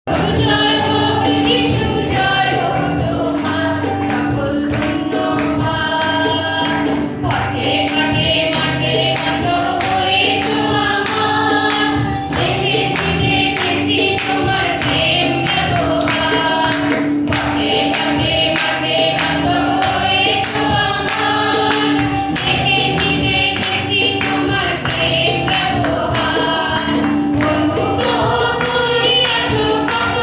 জয় হোক যিশু, জয় হোক তোমার সকল ধন্যবাদ। পথে ঘাটে মাঠে বন্ধ করেছো আমার, দেখেছি দেখেছি তোমার প্রেম ব্যবহার। পথে ঘাটে মাঠে বন্ধ করেছো আমার, দেখেছি দেখেছি তোমার প্রেম ব্যবহার। অনুগ্রহ করিয়াছো কত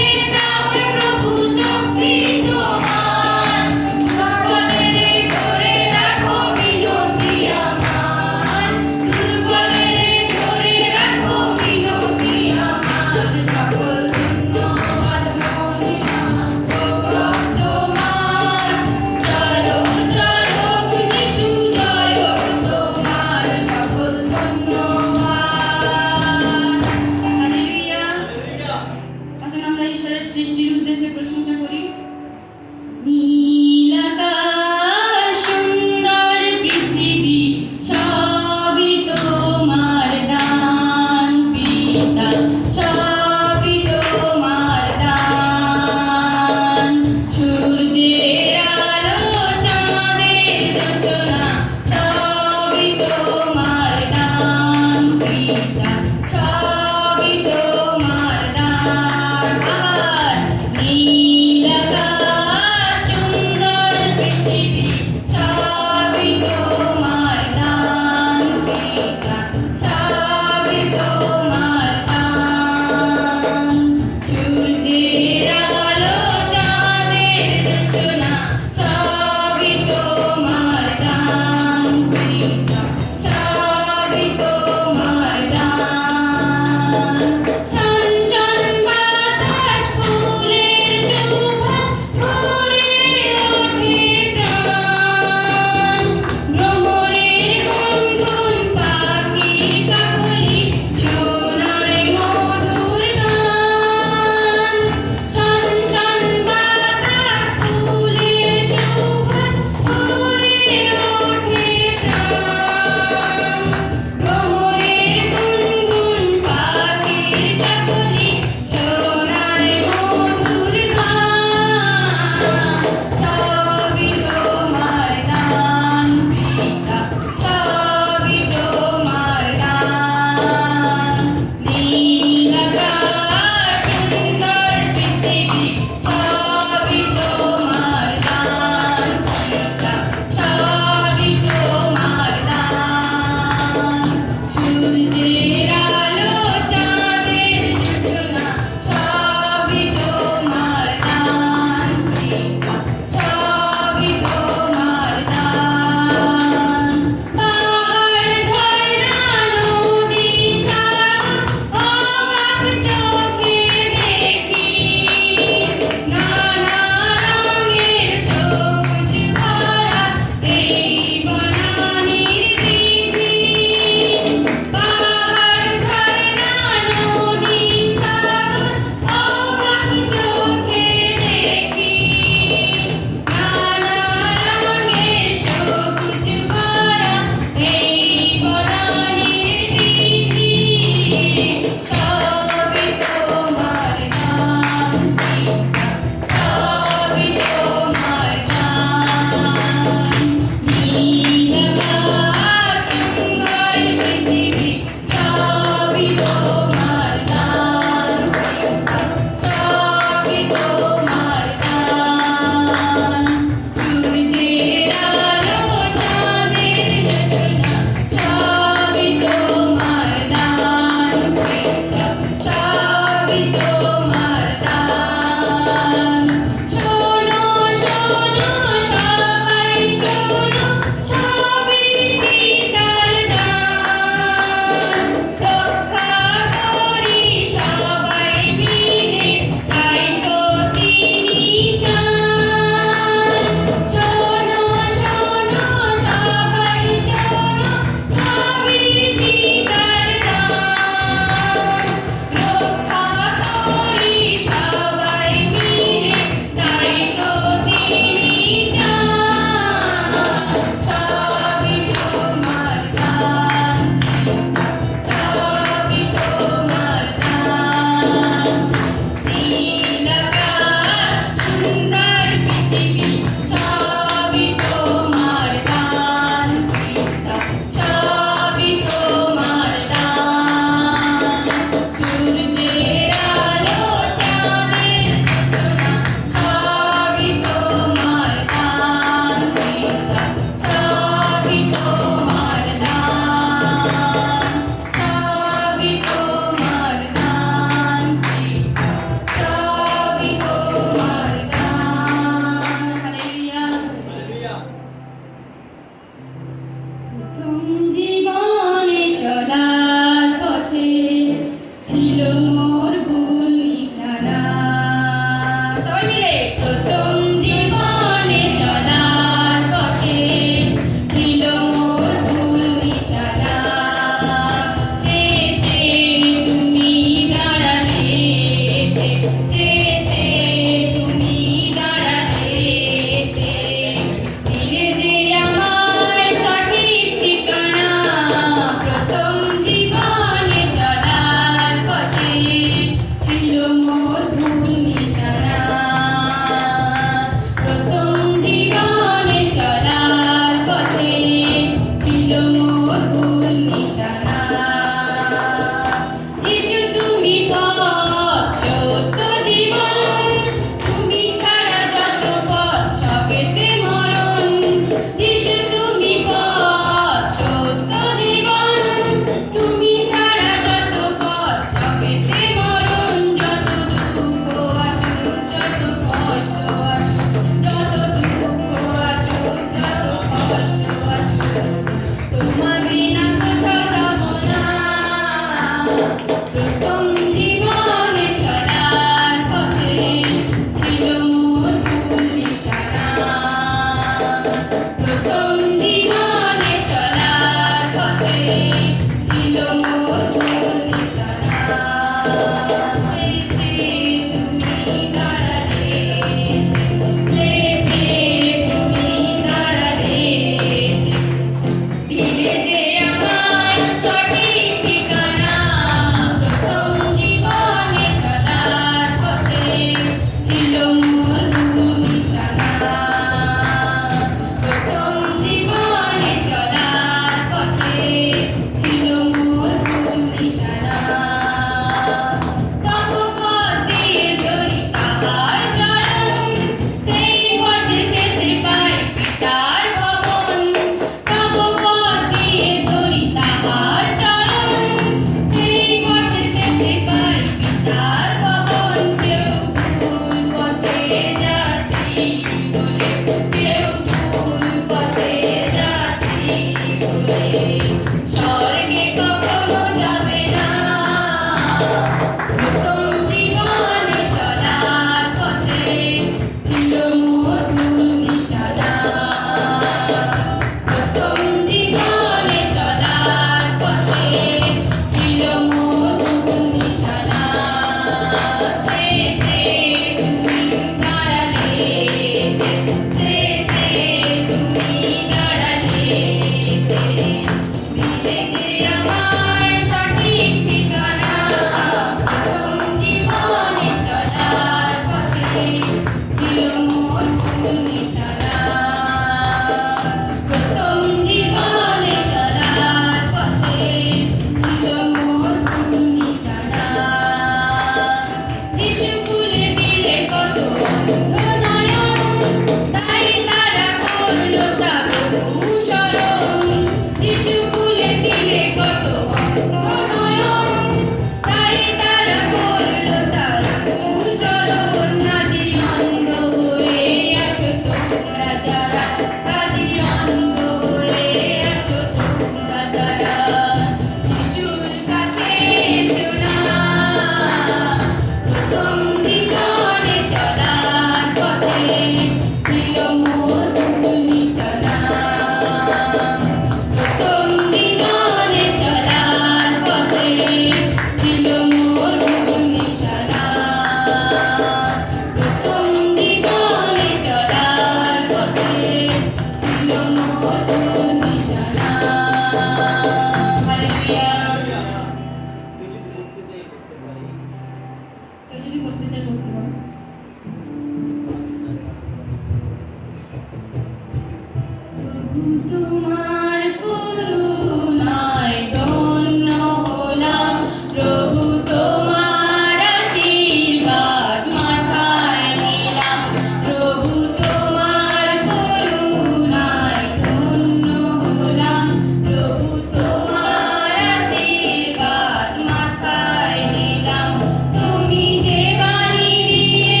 তোমার করুণায় ধন্য হলাম প্রভু তোমার আশীর্বাদ মাথায় নিলাম প্রভু তোমার করুণায় ধন্য হলাম প্রভু তোমার আশীর্বাদ মাথায় নিলাম তুমি যে বাণী দিয়ে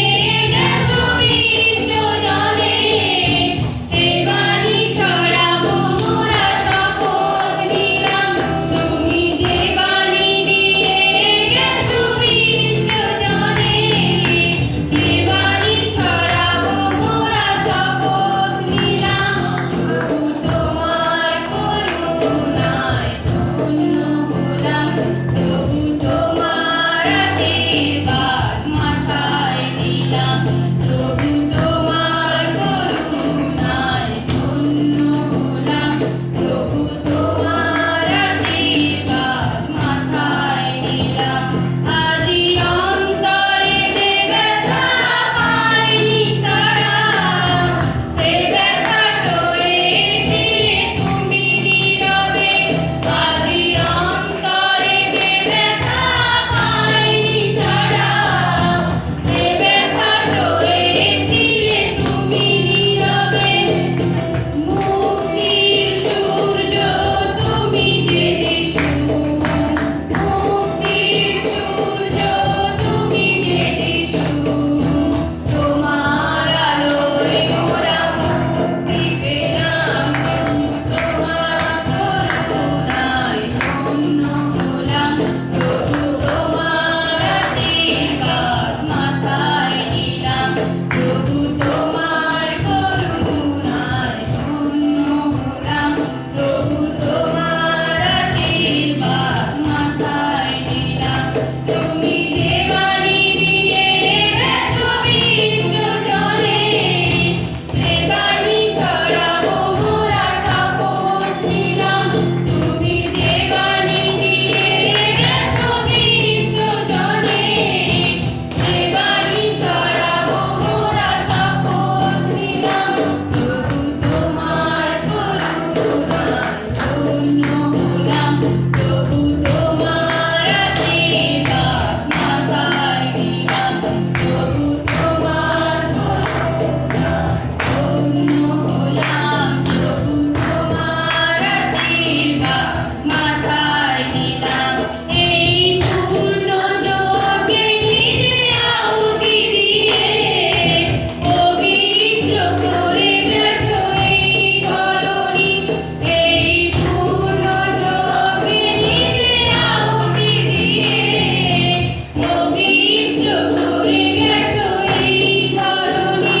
গেছো বিশ্বজনে সে বাণী ছড়াবো মোরা শপথ নিলাম তুমি যে বাণী দিয়ে গেছো বিশ্বজনে সে বাণী ছড়াবো মোরা শপথ নিলাম প্রভু তোমার করুণায় ধন্য হলাম প্রভু তোমার আশীর্বাদ মাথায় নিলাম প্রভু তোমার করুণায় ধন্য হলাম প্রভু তোমার আশীর্বাদ মাথায় নিলাম আজি অন্তরে যে ব্যথা পাইনি সারা সে ব্যথা সয়েছিলে তুমি নীরবে আজি অন্তরে যে ব্যথা পাইনি সারা সে ব্যথা সয়েছিলে তুমি নীরবে মুক্তির সূর্য তুমি যে যিশু মুক্তির সূর্য তুমি যে যিশু তোমার আলোয় মোরা মুক্তি পেলাম তোমার করুণায় ধন্য হলাম প্রভু তোমার আশীর্বাদ মাথায় নিলাম প্রভু তোমার করুণায় ধন্য হলাম প্রভু তোমার আশীর্বাদ মাথায় নিলাম তুমি যে বাণী দিয়ে গেছো বিশ্বজনে সে বাণী ছড়াবো মোরা শপথ নিলাম তুমি যে বাণী দিয়ে গেছো বিশ্বজনে সে বাণী ছড়াবো মোরা শপথ নিলাম প্রভু তোমার করুণায় ধন্য হলাম প্রভু তোমার আশীর্বাদ মাথায় নিলাম প্রভু তোমার করুণায় ধন্য হলাম প্রভু তোমার আশীর্বাদ মাথায় নিলাম এই পূর্ণ যোগে নিজে আহুতি দিয়ে পবিত্র করে গেছো এই ধরণী এই পূর্ণ যোগে নিজে আহুতি দিয়ে পবিত্র করে গেছো এই ধরণী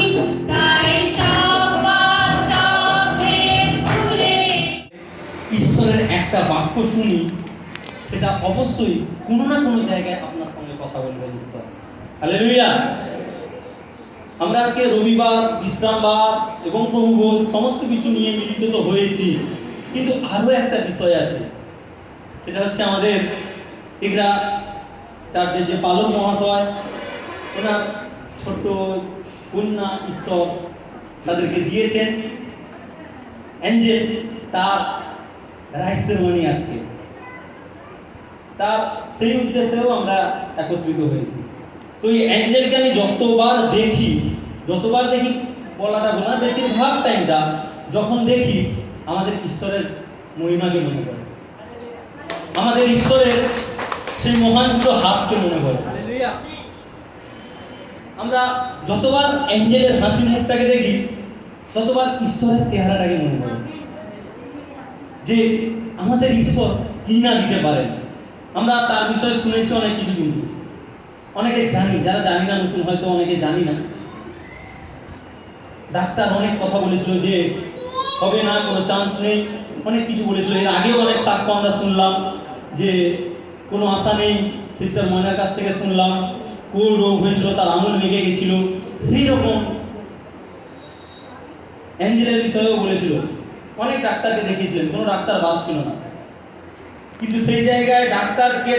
তাই সব পাপ সব ভেদ ভুলে ঈশ্বরের একটা বাক্য শুনি সেটা অবশ্যই কোনো না কোনো জায়গায় আপনার সঙ্গে কথা বলবে ঈশ্বর। হালেলুয়া। আমরা আজকে রবিবার, বিশ্রামবার এবং প্রভুভোজ সমস্ত কিছু নিয়ে মিলিত তো হয়েছি, কিন্তু আরো একটা বিষয় আছে, সেটা হচ্ছে আমাদের এগরা চার্চের যে পালক মহাশয়, ওনার ছোট্ট কন্যা ঈশ্বর তাদেরকে দিয়েছেন অ্যাঞ্জেল, তার রাইট সেরেমনি আজকে, তার সেই উদ্দেশ্যেও আমরা একত্রিত হয়েছি। তো এই অ্যাঞ্জেলকে আমি যতবার দেখি বলাটা বলা, বেশিরভাগ টাইমটা যখন দেখি আমাদের ঈশ্বরের মহিমাকে মনে পড়ে, আমাদের ঈশ্বরের সেই মহান হাতকে মনে পড়ে। আমরা যতবার অ্যাঞ্জেলের হাসি মুখটাকে দেখি ততবার ঈশ্বরের চেহারাটাকে মনে পড়ে, যে আমাদের ঈশ্বর কি না দিতে পারেন। আমরা তার বিষয়ে শুনেছি অনেক কিছু, কিন্তু অনেকে জানি, যারা জানি না নতুন হয়তো অনেকে জানি না। ডাক্তার অনেক কথা বলেছিল যে হবে না, কোনো চান্স নেই, অনেক কিছু বলেছিল। এর আগেও অনেক সাক্ষ্য আমরা শুনলাম যে কোনো আশা নেই। সিস্টার ময়নার কাছ থেকে শুনলাম কোল রোগ হয়েছিল, তার আঙুল লেগে গেছিল। সেই রকম অ্যাঞ্জেলের বিষয়েও বলেছিল। অনেক ডাক্তারকে দেখিয়েছিলেন, কোনো ডাক্তার বাদ ছিল না। কিন্তু সেই জায়গায়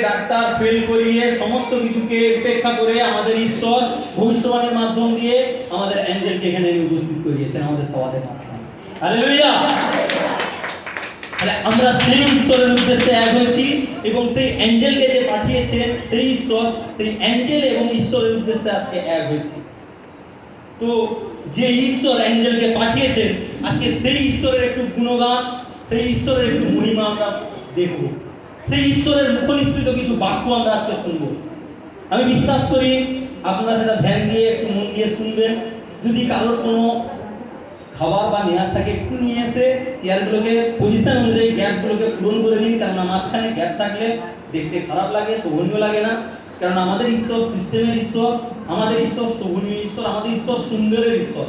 ডাক্তার ফেল করিয়ে সমস্ত কিছুকে উপেক্ষা করে আমাদের ঈশ্বর ভবিষ্যবাণীর মাধ্যম দিয়ে আমাদের অ্যাঞ্জেলকে এখানে উপস্থিত করিয়েছেন আমাদের সবাদের মাধ্যমে। হালেলুয়া। তাহলে আমরা সেই ঈশ্বরের উদ্দেশ্যে এক হয়েছি এবং সেই অ্যাঞ্জেলকে যে পাঠিয়েছেন সেই ঈশ্বর, সেই অ্যাঞ্জেল এবং ঈশ্বরের উদ্দেশ্যে আজকে এক হয়েছি। তো যে ঈশ্বর অ্যাঞ্জেলকে পাঠিয়েছেন, আজকে সেই ঈশ্বরের একটু গুণগান, সেই ঈশ্বরের একটু মহিমা আমরা দেখব। সেই ঈশ্বরের মুখনিসৃত কিছু বাক্য আমরা আজকে শুনবো। আমি বিশ্বাস করি আপনারা সেটা ধ্যান দিয়ে একটু মন দিয়ে শুনবেন। যদি কারোর কোনো খাবার বা নেওয়ার থাকে একটু নিয়ে এসে চেয়ারগুলোকে পজিশন অনুযায়ী গ্যাপগুলোকে পূরণ করে দিন, কেননা মাঝখানে গ্যাপ থাকলে দেখতে খারাপ লাগে, শোভনীয় লাগে না। কারণ আমাদের ঈশ্বর সিস্টেমের ঈশ্বর, আমাদের ঈশ্বর শোভনীয় ঈশ্বর, আমাদের ঈশ্বর সুন্দরের ঈশ্বর।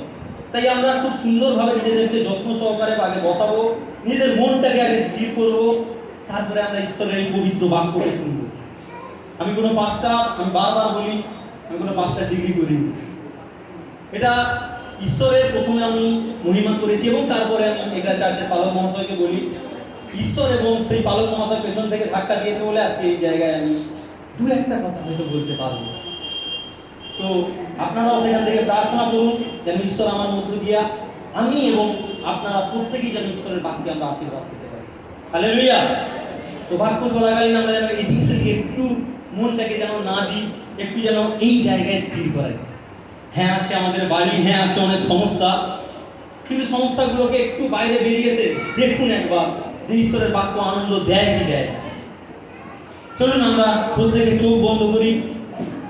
তাই আমরা খুব সুন্দরভাবে নিজেদেরকে যত্ন সহকারে আগে বসাবো, নিজেদের মনটাকে আগে স্থির করবো, তারপরে আমরা ঈশ্বরের এই পবিত্র বাক্যকে শুনবো। আমি কোনো পাঁচটা, আমি বারবার বলি, আমি কোনো 5টা ডিগ্রি করিনি। এটা ঈশ্বরের প্রথমে আমি মহিমা করেছি এবং তারপরে আমি এটা চার্চের পালক মহাশয়কে বলি, ঈশ্বর এবং সেই পালক মহাশয় পেছন থেকে ধাক্কা দিয়েছে বলে আজকে এই জায়গায় আমি 2-1টা কথা হয়তো বলতে পারবো। তো আপনারাও সেখান থেকে প্রার্থনা করুন যেন ঈশ্বর আমার মধ্য দিয়া আমি এবং আপনারা প্রত্যেকেই যেন ঈশ্বরের বাক্যে আমরা আশীর্বাদ পেতে পারি। হালেলুয়া। তো বাক্য চলাকালীন আমরা যেন এদিক সেদিকে একটু মনটাকে যেন না দিই, একটু যেন এই জায়গায় স্থির করে। হ্যাঁ আছে আমাদের বাড়ি, হ্যাঁ আছে অনেক সমস্যা, কিন্তু সমস্যাগুলোকে একটু বাইরে বেরিয়েছে দেখুন একবার যে ঈশ্বরের বাক্য আনন্দ দেয় কি দেয়। চলুন আমরা প্রত্যেকে চোখ বন্ধ করি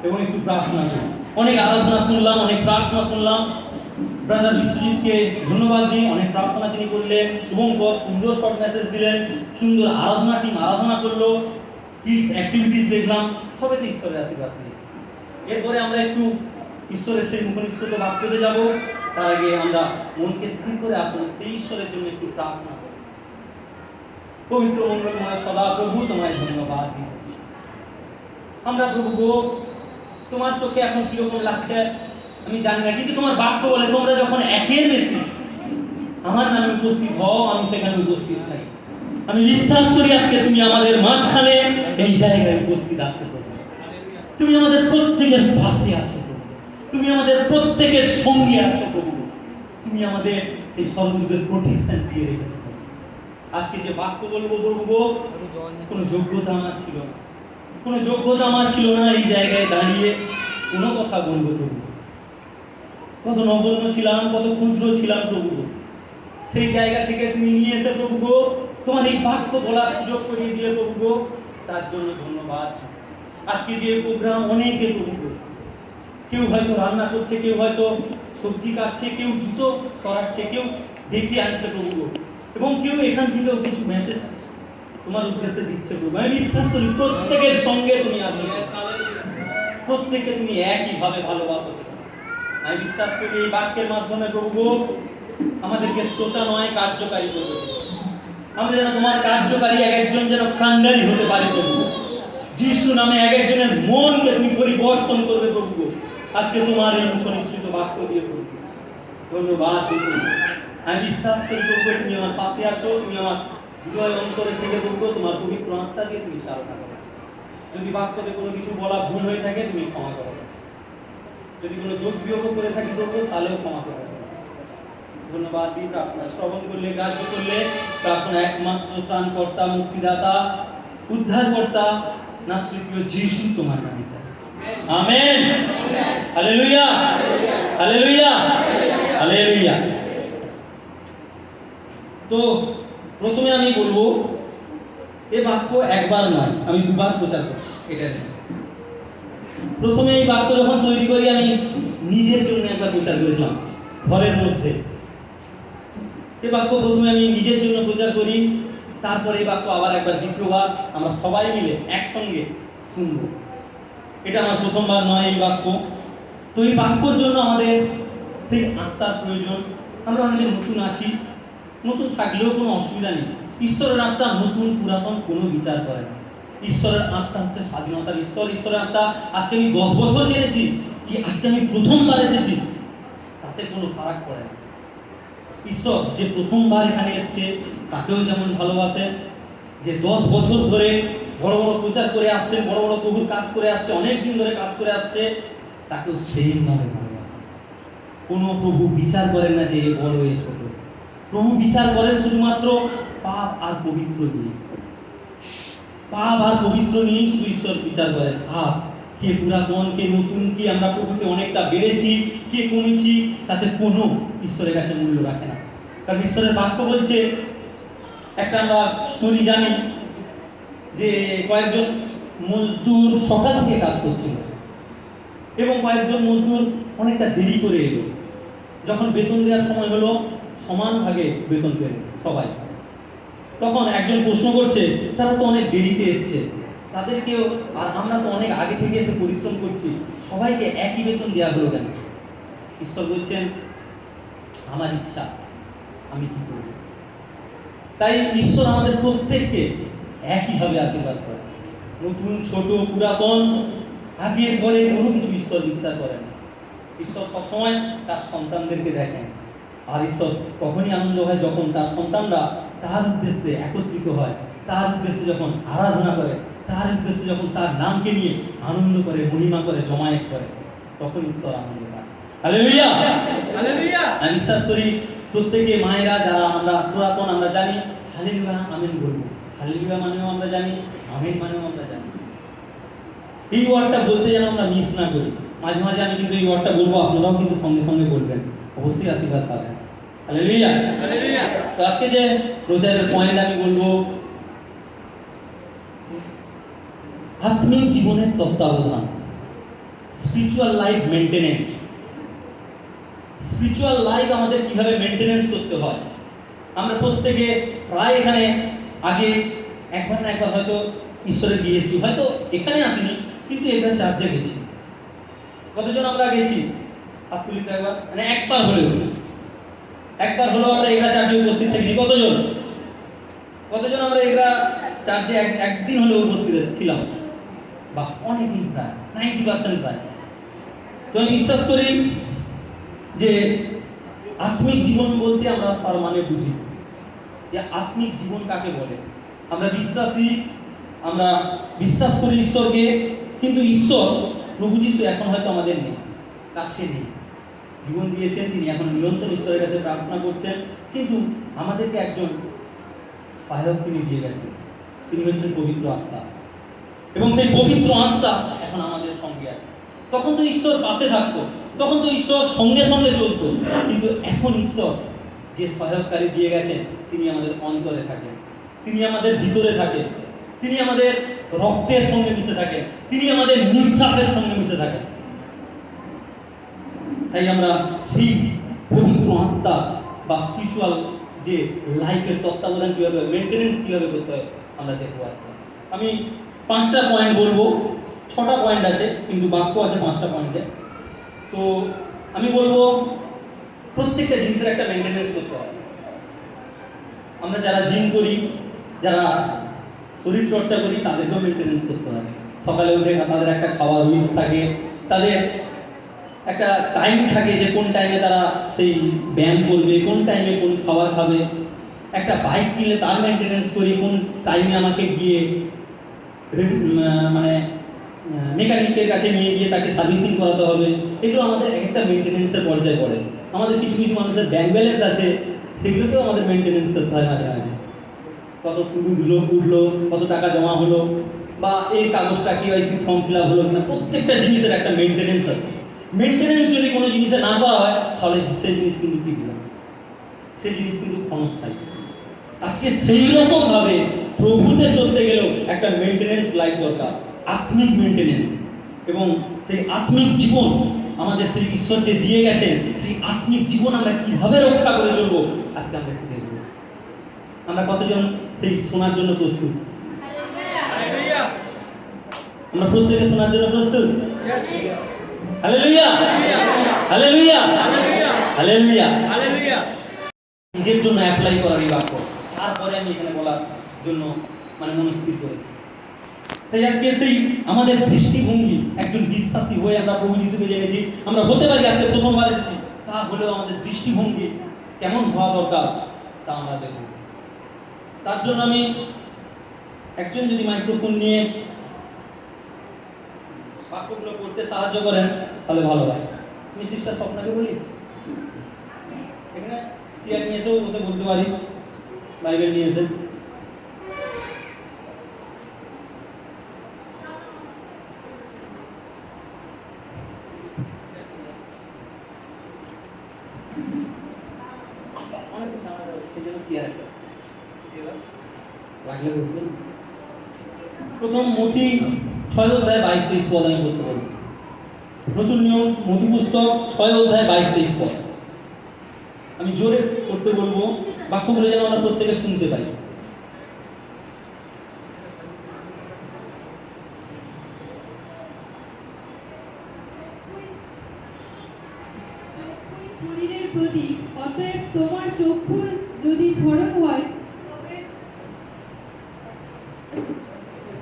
এবং একটু প্রার্থনা করি। অনেক আরাধনা শুনলাম, অনেক প্রার্থনা শুনলাম। ব্রাদার বিশ্বজিৎকে ধন্যবাদ দিই, অনেক প্রার্থনা তিনি করলেন। শুভঙ্কর সুন্দর শর্ট মেসেজ দিলেন, সুন্দর আরাধনা টিম আরাধনা করলো, কিডস অ্যাক্টিভিটিস দেখলাম, সবেতে ঈশ্বরের আশীর্বাদ পেয়েছি। এরপরে আমরা একটু ঈশ্বরের সেই মুখনিসৃত বাক্যতে যাব। তার আগে আমরা মনকে স্থির করে আসুন, সেই ঈশ্বরের জন্য একটু প্রার্থনা করি। পবিত্র মঙ্গলময় সদা প্রভু তোমায় ধন্যবাদ দিই। আমরা প্রভু গো, তোমার চোখে এখন কিরকম লাগছে আমি জানি না, কিন্তু তোমার বাক্য বলে তোমরা যখন একের বেশি আমার নামে উপস্থিত হও, আমি সেখানে উপস্থিত থাকি। আমি বিশ্বাস করি আজকে তুমি আমাদের মাঝখানে এই জায়গায় উপস্থিত আছো প্রভু। তুমি আমাদের প্রত্যেকের পাশে আছো প্রভু, তুমি আমাদের প্রত্যেকের সঙ্গে আছো প্রভু। তুমি আমাদের সেই সর্বযুগের প্রোটেকশন দিয়ে রেখেছো। আজকে যে বাক্য বলবো বলবো, কোনো যোগ্যতা আমার ছিল না, কোনো যোগ্যতা আমার ছিল না এই জায়গায় দাঁড়িয়ে কোনো কথা বলবো প্রভু। কত নগণ্য ছিলাম, কত ক্ষুদ্র ছিলাম প্রভু। সেই জায়গা থেকে তুমি নিয়ে এসে প্রভু গো তোমার এই বাক্য বলার সুযোগ করিয়ে দিয়ে প্রভু গো, তার জন্য ধন্যবাদ। আজকে যে প্রোগ্রাম অনেকে প্রভু গো, কেউ হয়তো রান্না করছে, কেউ হয়তো সবজি কাটছে, কেউ জুতো সরাচ্ছে, কেউ দেখে আনছে প্রভু গো, এবং কেউ এখান থেকেও কিছু মেসেজ তোমার উদ্দেশ্যে দিচ্ছে প্রভু। আমি বিশ্বাস করি প্রত্যেকের সঙ্গে তুমি আছো, প্রত্যেককে তুমি একইভাবে ভালোবাসো। আমি বিশ্বাস করি এই বাক্যের মাধ্যমে প্রভু আমাদেরকে শ্রোতা নয় কার্যকারী করবে। আমরা যেন তোমার কার্যকারী এক একজন যেন কাণ্ডারি হতে পারি প্রভু। যিশু নামে এক একজনের মনকে তুমি পরিবর্তন করবে প্রভু। আজকে তোমার এই মুখনিসৃত বাক্য দিয়ে প্রভু ধন্যবাদ প্রভু। আমি বিশ্বাস করি প্রভু তুমি আমার পাশে আছো, তুমি আমার হৃদয় অন্তরে থেকে প্রভু তোমার পবিত্র আত্মা দিয়ে তুমি চালনা করো। যদি বাক্যতে কোনো কিছু বলা ভুল হয়ে থাকে তুমি ক্ষমা করো, যদি কোনো যোগ বিয়োগ করে থাকি প্রভু তাহলেও ক্ষমা করো। ধন্যবাদ দিই। প্রার্থনা শ্রবণ করলে, কার্য করলে প্রার্থনা একমাত্র ত্রাণকর্তা, মুক্তিদাতা, উদ্ধারকর্তা নাসরীয় যিশু তোমার নামে চাই। আমেন। Hallelujah, hallelujah, hallelujah. তো প্রথমে আমি বলবো এ বাক্য একবার নয়, আমি দুবার প্রচার করছি। এটা প্রথমে এই বাক্য যখন তৈরি করি আমি নিজের জন্য একবার প্রচার করেছিলাম ঘরের মধ্যে। এই বাক্য প্রথমে আমি নিজের জন্য প্রচার করি, তারপরে এই বাক্য আবার একবার দ্বিতীয়বার আমরা সবাই মিলে একসঙ্গে শুনব। এটা আমার প্রথমবার নয় এই বাক্য। তো এই বাক্যর জন্য আমাদের সেই আত্মার প্রয়োজন। আমরা অনেকে নতুন আছি, নতুন থাকলেও কোনো অসুবিধা নেই। ঈশ্বরের আত্মা নতুন পুরাতন কোনো বিচার করে না। ঈশ্বরের আত্মা হচ্ছে স্বাধীনতার ঈশ্বর। ঈশ্বরের আত্মা আজকে আমি 10 বছর জেনেছি কি আজকে আমি প্রথমবার এসেছি, তাতে কোনো ফারাক পড়ে না। ঈশ্বর যে প্রথমবার এখানে এসছে তাকেও যেমন ভালোবাসেন, যে 10 বছর ধরে বড় বড় প্রচার করে আসছেন, বড় বড় প্রভুর কাজ করে আসছে, অনেক দিন ধরে কাজ করে আসছে, তাকেও সেইভাবে ভালোবাসেন। কোনো প্রভু বিচার করেন না যে এ বড় এ ছোট। প্রভু বিচার করেন শুধুমাত্র পাপ আর পবিত্র নিয়ে। পাপ আর পবিত্র নিয়েই শুধু ঈশ্বর বিচার করেন। আর কে পুরাতন, কে নতুন, কে আমরা প্রভুতে অনেকটা বেড়েছি, কে কমেছি, তাতে কোনো ঈশ্বরের কাছে মূল্য রাখে না। কারণ ঈশ্বরের বাক্য বলছে, একটা আমরা স্টোরি জানি যে কয়েকজন মজদুর সকাল থেকে কাজ করছিল এবং কয়েকজন মজদুর অনেকটা দেরি করে এলো। যখন বেতন দেওয়ার সময় হলো, সমান ভাগে বেতন পেল সবাই। তখন একজন প্রশ্ন করছে, তারা তো অনেক দেরিতে এসছে, তাদেরকেও, আর আমরা তো অনেক আগে থেকে এসে পরিশ্রম করছি, সবাইকে একই বেতন দেওয়া হলো কেন? ঈশ্বর বলছেন, আমার ইচ্ছা, আমি কি করব। তাই ঈশ্বর আমাদের প্রত্যেককে একইভাবে আশীর্বাদ করে। নতুন, ছোট, পুরাতন, আগে পরে কোনো কিছু ঈশ্বর বিচার করেন না। ঈশ্বর সবসময় তার সন্তানদেরকে দেখেন। আর ঈশ্বর তখনই আনন্দ হয় যখন তার সন্তানরা তার উদ্দেশ্যে একত্রিত হয়, তার উদ্দেশ্যে যখন আরাধনা করে, তার উদ্দেশ্যে যখন তার নামকে নিয়ে আনন্দ করে, মহিমা করে, জমায়েত করে, তখন ঈশ্বর আনন্দ পায়। Hallelujah, hallelujah. আমি বিশ্বাস করি প্রত্যেকে মায়েরা যারা আমরা পুরাতন, আমরা জানি হালেলুয়া আমেন বলবো। হালেলুয়া মানেও আমরা জানি, আমেন মানেও আমরা জানি। এই ওয়ার্ডটা বলতে যেন আমরা মিস না করি। মাঝে মাঝে আমি কিন্তু এই ওয়ার্ডটা বলবো, আপনারাও কিন্তু সঙ্গে সঙ্গে বলবেন, অবশ্যই আশীর্বাদ পাবেন। Hallelujah, hallelujah. তো আজকে যে প্রচারের পয়েন্ট আমি বলবো, আত্মিক জীবনের তত্ত্বাবধান, spiritual life maintenance. Spiritual life আমাদের কিভাবে মেইনটেনেন্স করতে হয়। আমরা প্রত্যেকে প্রায় এখানে আগে একবার না একবার হয়তো ঈশ্বরে গিয়েছি, হয়তো এখানে আসিনি, কিন্তু এবার চার্চে গেছি। কতজন আমরা গেছি? হাত তুলিতে একবার, মানে একবার হলেও আমরা এগরা চার্চে উপস্থিত থেকেছি। কতজন আমরা এগরা চার্চে একদিন হলেও উপস্থিত ছিলাম? বা অনেকেই, প্রায় 90% প্রায়। তো আমি বিশ্বাস করি যে আত্মিক জীবন বলতে আমরা তার মানে বুঝি যে আত্মিক জীবন কাকে বলে। আমরা বিশ্বাসী, আমরা বিশ্বাস করি ঈশ্বরকে, কিন্তু ঈশ্বর প্রভু যিশু এখন হয়তো আমাদের নেই, কাছে নেই। জীবন দিয়েছেন তিনি, এখন নিরন্তর ঈশ্বরের কাছে প্রার্থনা করছেন, কিন্তু আমাদেরকে একজন সহায়ক তিনি দিয়ে গেছেন। তিনি হচ্ছেন পবিত্র আত্মা, এবং সেই পবিত্র আত্মা এখন আমাদের সঙ্গে আছে। তখন তো ঈশ্বর পাশে থাকতো, তখন তো ঈশ্বর সঙ্গে সঙ্গে চলতো, কিন্তু এখন ঈশ্বর যে সহায়ককারী দিয়ে গেছেন, তিনি আমাদের অন্তরে থাকেন, তিনি আমাদের ভিতরে থাকেন, তিনি আমাদের রক্তের সঙ্গে মিশে থাকেন, তিনি আমাদের নিঃশ্বাসের সঙ্গে মিশে থাকেন। তাই আমরা সেই পবিত্র আত্মা বা স্পিরিচুয়াল যে লাইফের তত্ত্বাবধান কীভাবে, মেনটেনেন্স কীভাবে করতে হয়, আমরা দেখবো আজকে। আমি 5টা পয়েন্ট বলবো, 6টা পয়েন্ট আছে, কিন্তু বাক্য আছে 5টা পয়েন্টে। তো আমি বলবো প্রত্যেকটা জিনিসের একটা মেনটেনেন্স করতে হয়। আমরা যারা জিম করি, যারা শরীর চর্চা করি, তাদেরকেও মেনটেনেন্স করতে হয়। সকালে উঠে তাদের একটা খাওয়া রুলস থাকে, তাদের একটা টাইম থাকে যে কোন টাইমে তারা সেই ব্যায়াম করবে, কোন টাইমে কোন খাবার খাবে। একটা বাইক কিনলে তার মেনটেনেন্স করি, কোন টাইমে আমাকে গিয়ে মানে মেকানিকের কাছে নিয়ে গিয়ে তাকে সার্ভিসিং করাতে হবে। এগুলো আমাদের একটা মেনটেনেন্সের পর্যায়ে পড়ে। আমাদের কিছু কিছু মানুষের ব্যাংক ব্যালেন্স আছে, সেগুলোকেও আমাদের মেনটেনেন্স করতে হয় মাঝে মাঝে। কত শুরু উঠলো, কত টাকা জমা হলো, বা এই কাগজটা KYC ফর্ম ফিল আপ হলো কিনা, প্রত্যেকটা জিনিসের একটা মেনটেনেন্স আছে। মেনটেনেন্স যদি কোনো জিনিসে না করা হয়, তাহলে সেই জিনিস কিন্তু টিকবে না, সেই জিনিস কিন্তু ক্ষণস্থায়ী। আজকে সেই রকম ভাবে প্রভুতে চলতে গেলেও একটা মেনটেনেন্স লাইফ দরকার, আত্মিক মেনটেনেন্স। এবং সেই আত্মিক জীবন আমাদের সেই ঈশ্বর যে দিয়ে গেছেন, সেই আত্মিক জীবন আমরা কিভাবে রক্ষা করে চলবো, আজকে আমরা একটু দেখব। আমরা কতজন সেই শোনার জন্য প্রস্তুত? আমরা প্রত্যেকে শোনার জন্য প্রস্তুত? Hallelujah, hallelujah, hallelujah, hallelujah. নিজের জন্য অ্যাপ্লাই করার এই বাক্য, তারপরে আমি এখানে বলার জন্য মানে মনস্থির করেছি। তাই আজকে সেই আমাদের দৃষ্টিভঙ্গি, একজন বিশ্বাসী হয়ে আমরা প্রভু যিশুকে জেনেছি, আমরা হতে পারি আজকে প্রথমবার এসেছি, তা হলেও আমাদের দৃষ্টিভঙ্গি কেমন হওয়া দরকার তা আমরা দেখব। তার জন্য আমি একজন যদি মাইক্রোফোন নিয়ে বাক্যগুলো করতে সাহায্য করেন তাহলে ভালো হয়। আমি সিস্টার স্বপ্নাকে বলি, এখানে চেয়ার নিয়ে এসেও বসে বলতে পারি, বাইবেল নিয়ে এসে। প্রথম মথি 6 অধ্যায় 22-23 পদ আমি বলতে পারবো। নতুন নিয়ম মথি পুস্তক 6 অধ্যায় 22-23 পদ। আমি জোরে করতে বলবো, বাক্যগুলো যেন আমরা প্রত্যেকে শুনতে পাই। শরীরের প্রদীপ, অতএব তোমার চক্ষুর যদি সড়ক হয়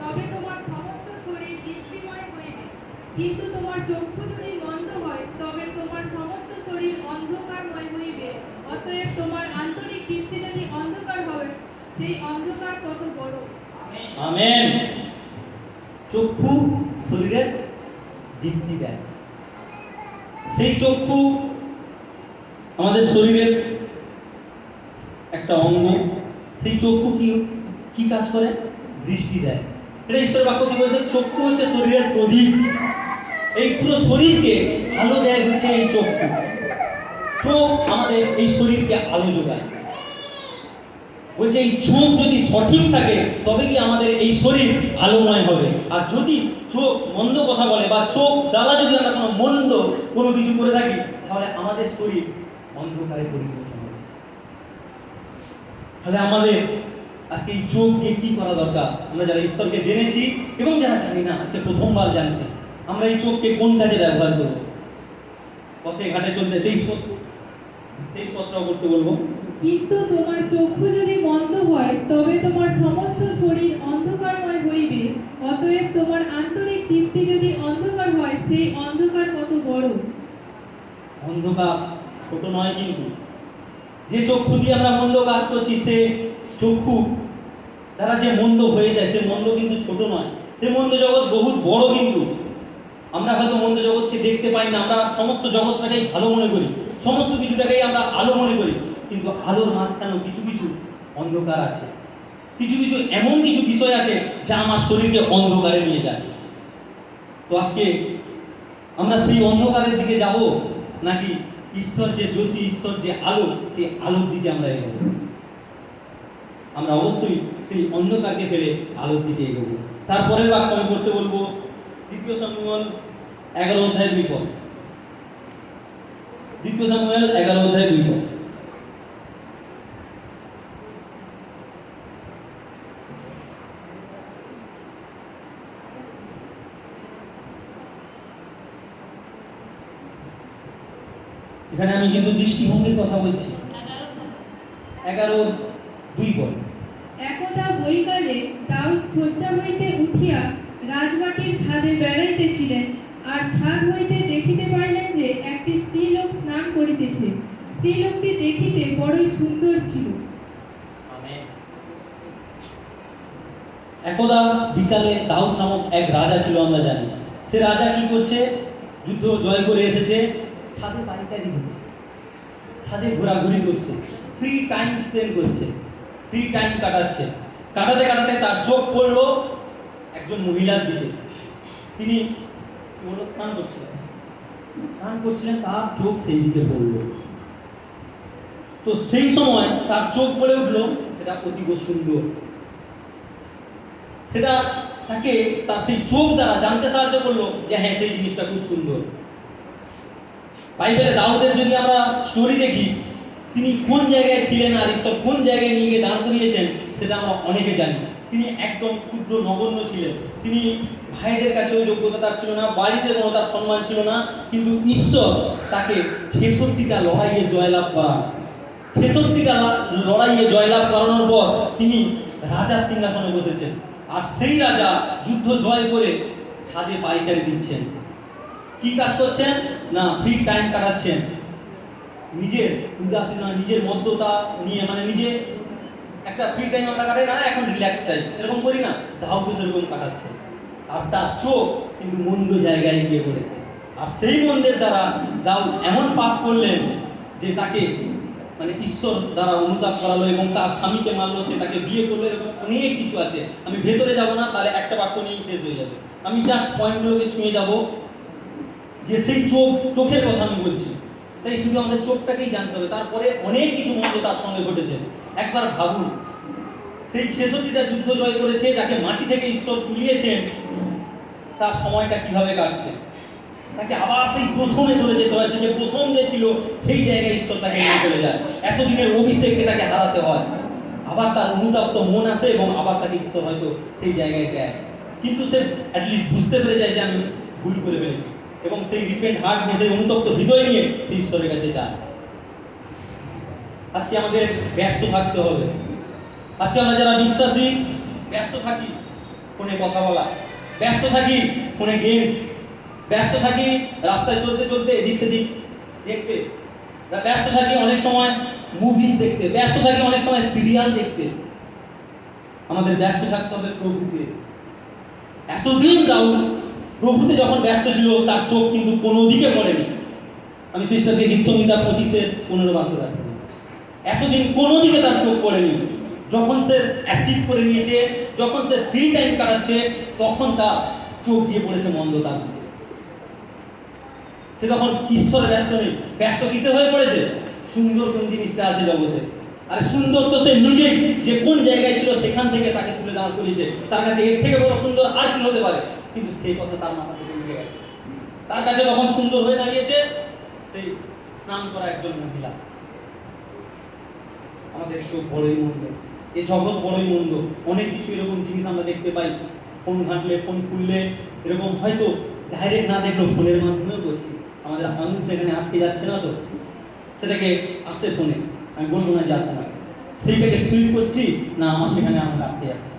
তবে তোমার সমস্ত শরীর দীপ্তিময় হইবে, কিন্তু তোমার চক্ষু যদি মন্দ হয় তবে তোমার সমস্ত শরীর অন্ধকারময় হইবে। অতএব তোমার আন্তরিক দীপ্তি যদি অন্ধকার হয়, সেই অন্ধকার কত বড়। আমেন। চক্ষু শরীরের দীপ্তি দেয়। সেই চক্ষু আমাদের শরীরের একটা অঙ্গ। সেই চক্ষু কি কাজ করে? দৃষ্টি দেয়। এটা ঈশ্বর বাক্য কি বলছে? চক্ষু হচ্ছে শরীরের প্রদীপ। এই পুরো শরীরকে আলো দেয় হচ্ছে এই চক্ষু। চোখ আমাদের এই শরীরকে আলো যোগায়। বলছে এই চোখ যদি সঠিক থাকে তবে কি আমাদের এই শরীর আলোময় হবে। আর যদি চোখ মন্দ কথা বলে বা চোখ দ্বারা যদি আমরা কোনো কিছু করে থাকি, তাহলে আমাদের শরীর অন্ধকারে পরিণত হবে। তাহলে আমাদের আজকে এই চোখ দিয়ে কি করা দরকার? আমরা যারা ঈশ্বরকে জেনেছি এবং যারা জানি না, আজকে প্রথমবার জানছি, আমরা এই চোখকে কোন কাজে ব্যবহার করব? পথে ঘাটে চলতে 23 পত্র করতে বলবো। কিন্তু তোমার চক্ষু যদি মন্দ হয় তবে তোমার সমস্ত শরীর অন্ধকারময় হইবে। অতএব তোমার আন্তরিক দীপ্তি যদি অন্ধকার হয়, সেই অন্ধকার কত বড়। অন্ধকার ছোট নয়, কিন্তু যে চক্ষু দিয়ে আমরা মন্দ কাজ করছি, সে চক্ষু দ্বারা যে মন্দ হয়ে যায়, সে মন্দ কিন্তু ছোট নয়। সে মন্দ জগৎ বহুত বড়। কিন্তু আমরা হয়তো মন্দ জগৎকে দেখতে পাই না, আমরা সমস্ত জগৎটাকেই ভালো মনে করি, সমস্ত কিছুটাকেই আমরা আলো মনে করি, কিন্তু আলোর মাঝখানেও কিছু কিছু অন্ধকার আছে। কিছু কিছু এমন কিছু বিষয় আছে যা আমার শরীরকে অন্ধকারে নিয়ে যায়। তো আজকে আমরা সেই অন্ধকারের দিকে যাব, নাকি ঈশ্বর যে জ্যোতি, ঈশ্বর যে আলো, সেই আলোর দিকে আমরা এগোবো? আমরা অবশ্যই সেই অন্ধকারকে ফেলে আলোর দিকে এগোবো। তারপরের বাক্য আমি করতে বলবো 2 শমূয়েল 11 অধ্যায় 2 পদ। 2 শমূয়েল 11 অধ্যায় 2 পদ। এখানে আমি কিন্তু দৃষ্টিভঙ্গির কথা বলছি। 11:2 পদ। একদা বৈকালে দাউদ শয্যা হইতে উঠিয়া রাজবাটির ছাদে বেড়াইতেছিলেন, আর ছাদ হইতে দেখিতে পাইলেন যে একটি স্ত্রীলোক স্নান করিতেছে। স্ত্রীলোকটি দেখিতে বড়ই সুন্দর ছিল। একদা বিকালে দাউদ নামক এক রাজা ছিল, আমরা জানি। সে রাজা কি করছে? যুদ্ধ জয় করে এসেছে, ছাদে পায়চারি করছে, ছাদে ঘোরাঘুরি করছে, ফ্রি টাইম স্পেন্ড করছে, ফ্রি টাইম কাটাচ্ছে। কাটাতে কাটাতে তার চোখ পড়লো একজন মহিলার দিকে। তিনি স্নান করছিলেন, তার চোখ সেই দিকে পড়লো। তো সেই সময় তার চোখ পড়ে উঠলো, সেটা অতীব সুন্দর। সেটা তাকে তার সেই চোখ দ্বারা জানতে সাহায্য করলো যে হ্যাঁ, সেই জিনিসটা খুব সুন্দর। বাইবেলে দাউদের যদি আমরা স্টোরি দেখি, তিনি কোন জায়গায় ছিলেন আর ঈশ্বর কোন জায়গায় নিয়ে গিয়ে দাঁড় করিয়েছেন, সেটা আমরা অনেকে জানি। তিনি একদম ক্ষুদ্র নগণ্য ছিলেন। তিনি ভাইদের কাছেও যোগ্যতা তার ছিল না, বাড়িতে কোনো তার সম্মান ছিল না, কিন্তু ঈশ্বর তাকে 66টা লড়াইয়ে জয়লাভ করান। 66টা লড়াইয়ে জয়লাভ করানোর পর তিনি রাজার সিংহাসনে বসেছেন। আর সেই রাজা যুদ্ধ জয় করে ছাদে পায়চারি দিচ্ছেন। কি কাজ করছেন? না, ফ্রি টাইম কাটাচ্ছেন। নিজের উদাসীনতা, নিজের মধ্যতা নিয়ে, মানে নিজে একটা ফ্রি টাইম আমরা কাটাই না, এখন রিল্যাক্স টাইম এরকম করি না, দাউদ সেরকম কাটাচ্ছে। আর তার চোখ কিন্তু মন্দ জায়গায় গিয়ে পড়েছে। আর সেই মন্দের দ্বারা দাউদ এমন পাপ করলেন যে তাকে মানে ঈশ্বর দ্বারা অনুতাপ করালো এবং তার স্বামীকে মারলো, সে তাকে বিয়ে করলো, এরকম অনেক কিছু আছে। আমি ভেতরে যাব না, তাহলে একটা বাক্য নিয়েই শেষ হয়ে যাবে। আমি জাস্ট পয়েন্টগুলোকে ছুঁয়ে যাব, যে সেই চোখের কথা আমি বলছি। তাই শুধু আমাদের চোখটাকেই জানতে হবে, তারপরে অনেক কিছু মন্দ তার সঙ্গে ঘটেছে। একবার ভাবুন, সেই 66টা যুদ্ধ জয় করেছে, যাকে মাটি থেকে ঈশ্বর তুলিয়েছেন, তার সময়টা কিভাবে কাটছে। তাকে আবার সেই প্রথমে চলে যেতে হয়েছে, যে প্রথম যে ছিল সেই জায়গায় ঈশ্বর তাকে নিয়ে চলে যায়। এতদিনের অভিষেকে তাকে হারাতে হয়, আবার তার অনুতপ্ত মন আসে এবং আবার তাকে ঈশ্বর হয়তো সেই জায়গায় দেয়। কিন্তু সে অ্যাটলিস্ট বুঝতে পেরে যায় যে আমি ভুল করে ফেলেছি, এবং সেই রিপেন্ট হার্ট নিয়ে, সেই অনুতপ্ত হৃদয় নিয়ে সেই ঈশ্বরের কাছে যায়। আজকে আমাদের ব্যস্ত থাকতে হবে। আজকে আমরা যারা বিশ্বাসী ব্যস্ত থাকি ফোনে কথা বলা, ব্যস্ত থাকি ফোনে গেম, ব্যস্ত থাকি রাস্তায় চলতে চলতে এদিক সেদিক দেখতে, ব্যস্ত থাকি অনেক সময় মুভিজ দেখতে, ব্যস্ত থাকি অনেক সময় সিরিয়াল দেখতে। আমাদের ব্যস্ত থাকতে হবে প্রভুতে। এতদিন দাউদ প্রভুতে যখন ব্যস্ত ছিল, তার চোখ কিন্তু কোনো দিকে পড়েনি। আমি সিস্টারকে গীতসংহিতা 25:15 বাক্য রাখি, এতদিন কোনো দিকে তার চোখ পড়েনি। যখন সে অ্যাচিভ করে নিয়েছে, যখন সে ফ্রি টাইম কাটাচ্ছে, তখন তার চোখ দিয়ে পড়েছে মন্দতার দিকে। সে তখন ঈশ্বরে ব্যস্ত নেই, ব্যস্ত কিসে হয়ে পড়েছে? সুন্দর কোন জিনিসটা আছে জগতে। আর সুন্দর তো সে নিজেই, যে কোন জায়গায় ছিল সেখান থেকে তাকে তুলে দাঁড় করেছে। তার কাছে এর থেকে বড় সুন্দর আর কি হতে পারে? কিন্তু সেই কথা তার মাথা থেকে উঠে গেছে। তার কাছে তখন সুন্দর হয়ে দাঁড়িয়েছে সেই স্নান করা একজন মহিলা। আমাদের চোখ বড়ই মন্দ, এই জগৎ বড়ই মন্দ। অনেক কিছু এরকম জিনিস আমরা দেখতে পাই, ফোন ঘাঁটলে, ফোন খুললে, এরকম হয়তো ডাইরেক্ট না দেখলেও ফোনের মাধ্যমেও করছি। আমাদের আঙুল সেখানে আটকে যাচ্ছে না তো, সেটাকে আসে ফোনে, আমি বলবো না যে আসে না, সেইটাকে সুইপ করছি না, আমার সেখানে আমরা আটকে যাচ্ছি।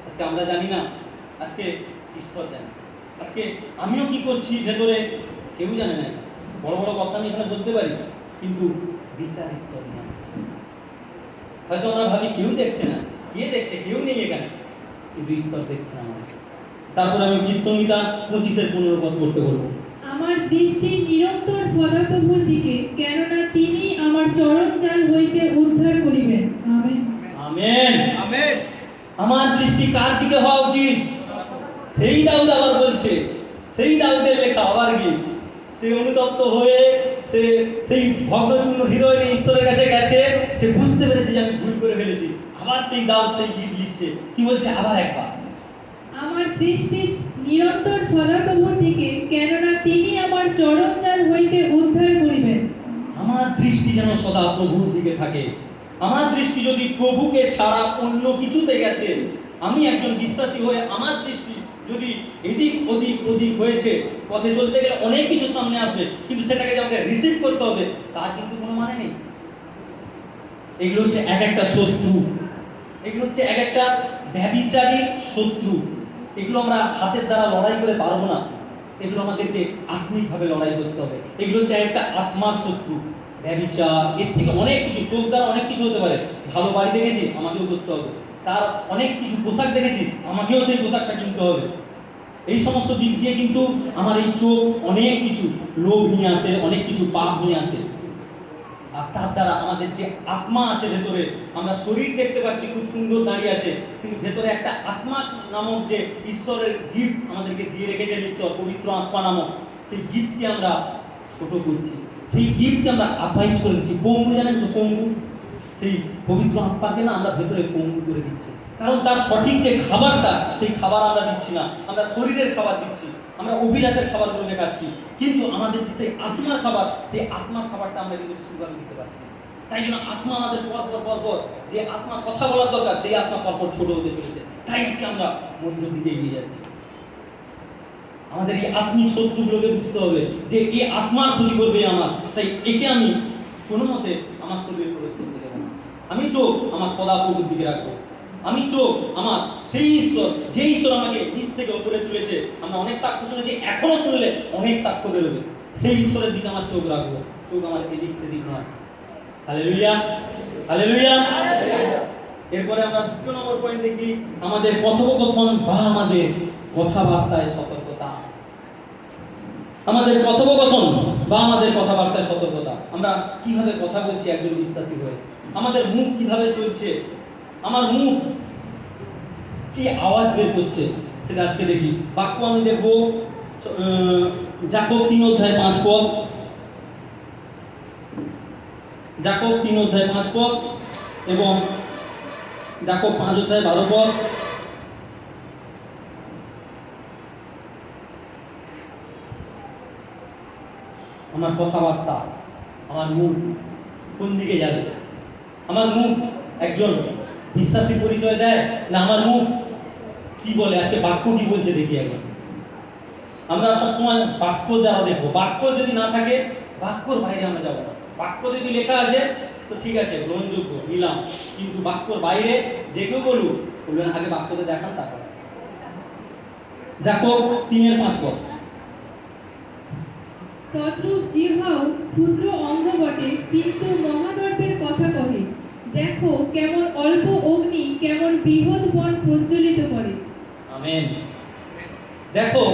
আজকে আমরা জানি না, আজকে ঈশ্বর জানে। আজকে আমিও কি করছি ভেতরে কেউ জানে না। বড় বড় কথা আমি এখানে বলতে পারি, কিন্তু বিচার ঈশ্বর নিয়ে আসে। হয়তো আমরা ভাবি কেউ দেখছে না, কে দেখছে, কেউ নেই এখানে, কিন্তু ঈশ্বর দেখছে না আমাদের। তারপরে আমি গীতসংহিতা 25:15 পদ পড়তে বলবো। আমার দৃষ্টি নিরন্তর সদাপ্রভুর দিকে, কেননা তিনি আমার চরণ জাল হইতে উদ্ধার করিবেন। আমেন। Amen, amen. আমার দৃষ্টি কার দিকে হওয়া উচিত? সেই দাউদ আবার বলছে, সেই দাউদের লেখা আবার কি, সে অনুতপ্ত হয়ে সে সেই ভগ্নচূর্ণ হৃদয় নিয়ে ঈশ্বরের কাছে গেছে। সে বুঝতে পেরেছে যে আমি ভুল করে ফেলেছি। আবার সেই দাউদ সেই গীত লিখছে, কি বলছে আবার একবার, আমার দৃষ্টি নিরন্তর সদাপ্রভুর দিকে, কেননা তিনি আমার চরণ জাল হইতে উদ্ধার করিবেন। আমার দৃষ্টি যেন সদা প্রভুর দিকে থাকে। আমার দৃষ্টি যদি প্রভুকে ছাড়া অন্য কিছুতে গেছে, আমি একজন বিশ্বাসী হয়ে আমার দৃষ্টি যদি এদিক ওদিক ওদিক হয়েছে, পথে চলতে গেলে অনেক কিছু সামনে আসবে, কিন্তু সেটাকে আমাকে রিসিভ করতে হবে, তার কিন্তু কোনো মানে নেই। এগুলো হচ্ছে এক একটা শত্রু, এগুলো হচ্ছে এক একটা ব্যভিচারী শত্রু। এগুলো আমরা হাতের দ্বারা লড়াই করে পারবো না, এগুলো আমাদেরকে আত্মিকভাবে লড়াই করতে হবে। এগুলো হচ্ছে একটা আত্মার শত্রু, ব্যভিচার। এর থেকে অনেক কিছু, চোখ দ্বারা অনেক কিছু হতে পারে। ভালো বাড়ি দেখেছি, আমাকেও করতে হবে। তার অনেক কিছু পোশাক দেখেছি, আমাকেও সেই পোশাকটা কিনতে হবে। এই সমস্ত দিক দিয়ে কিন্তু আমার এই চোখ অনেক কিছু লোভ নিয়ে আসে, অনেক কিছু পাপ নিয়ে আসে। আর তার দ্বারা আমাদের যে আত্মা আছে ভেতরে, আমরা শরীর দেখতে পাচ্ছি খুব সুন্দর দাঁড়িয়ে আছে, কিন্তু ভেতরে একটা আত্মা নামক যে ঈশ্বরের গিফট আমাদেরকে দিয়ে রেখেছেন ঈশ্বর, পবিত্র আত্মা নামক, সেই গিফটকে আমরা ছোট করছি, সেই গিফটকে আমরা আপাইজ করে দিচ্ছি। পঙ্গু জানেন তো, পঙ্গু, সেই পবিত্র আত্মাকে না আমরা ভেতরে পঙ্গু করে দিচ্ছি। কারণ তার সঠিক যে খাবারটা, সেই খাবার আমরা দিচ্ছি না, আমরা শরীরের খাবার দিচ্ছি, আমরা অভিলাষের খাবারগুলোকে খাচ্ছি, কিন্তু আমাদের যে সেই আত্মার খাবার, সেই আত্মার খাবারটা আমরা কিন্তু ঠিকভাবে দিতে পারছি না। তাই জন্য আত্মা আমাদের পরপর যে আত্মা কথা বলার দরকার, সেই আত্মা পরপর ছোট হতে চলেছে। তাই আজকে আমরা মন্দিরের দিকে এগিয়ে যাচ্ছি। আমাদের এই আত্মিক শত্রুগুলোকে বুঝতে হবে যে এই আত্মার ক্ষতি করবে আমার, তাই একে আমি কোনো মতে আমার শরীরে প্রবেশ করতে দেবো না। আমি চোখ আমার সদা প্রভুর দিকে রাখবো। আমি চোখ আমার সেই ঈশ্বর, যে ঈশ্বর আমাকে নিচ থেকে উপরে তুলেছে। আমরা অনেক সাক্ষ্য শুনেছি, এখনো শুনলে অনেক সাক্ষ্য বেরোবে। সেই ঈশ্বরের দিকে আমার চোখ রাখবো, চোখ আমার এদিক সেদিক নয়। Hallelujah, hallelujah. এরপরে আমরা 2 নম্বর পয়েন্ট দেখি, আমাদের কথোপকথন বা আমাদের কথাবার্তায় সতর্কতা। আমাদের কথোপকথন বা আমাদের কথাবার্তায় সতর্কতা, আমরা কিভাবে কথা বলছি একজন বিশ্বাসী হয়ে, আমাদের মুখ কিভাবে চলছে, আমার মুখ কি আওয়াজ বের করছে, সেটা আজকে দেখি। বাক্য আমি দেখবো যাকব 3:5 যাকব 3:5 এবং যাকব 5:12। আমার কথাবার্তা, আমার মুখ কোন দিকে যাবে? আমার মুখ একজন বিশ্বাসী পরিচয় দেয়, না আমার মুখ কি বলে? আজকে বাক্য কি বলছে দেখি একবার। আমরা সবসময় বাক্য দ্বারা দেখবো, বাক্য যদি না থাকে বাক্যর বাইরে আমরা যাবো না। বাক্য যদি লেখা আছে তো ঠিক আছে, গ্রহণযোগ্য, নিলাম, কিন্তু বাক্যর বাইরে যে কেউ বলবেন আগে বাক্যতে দেখান তারপর। যাকব 3:5। তদ্রূপ জিহ্বাও ক্ষুদ্র অঙ্গ বটে, কিন্তু মহাদর্পের কথা কহে। দেখো কেমন অল্প অগ্নি কেমন বৃহৎ বন প্রজ্বলিত করে। আমেন। দেখো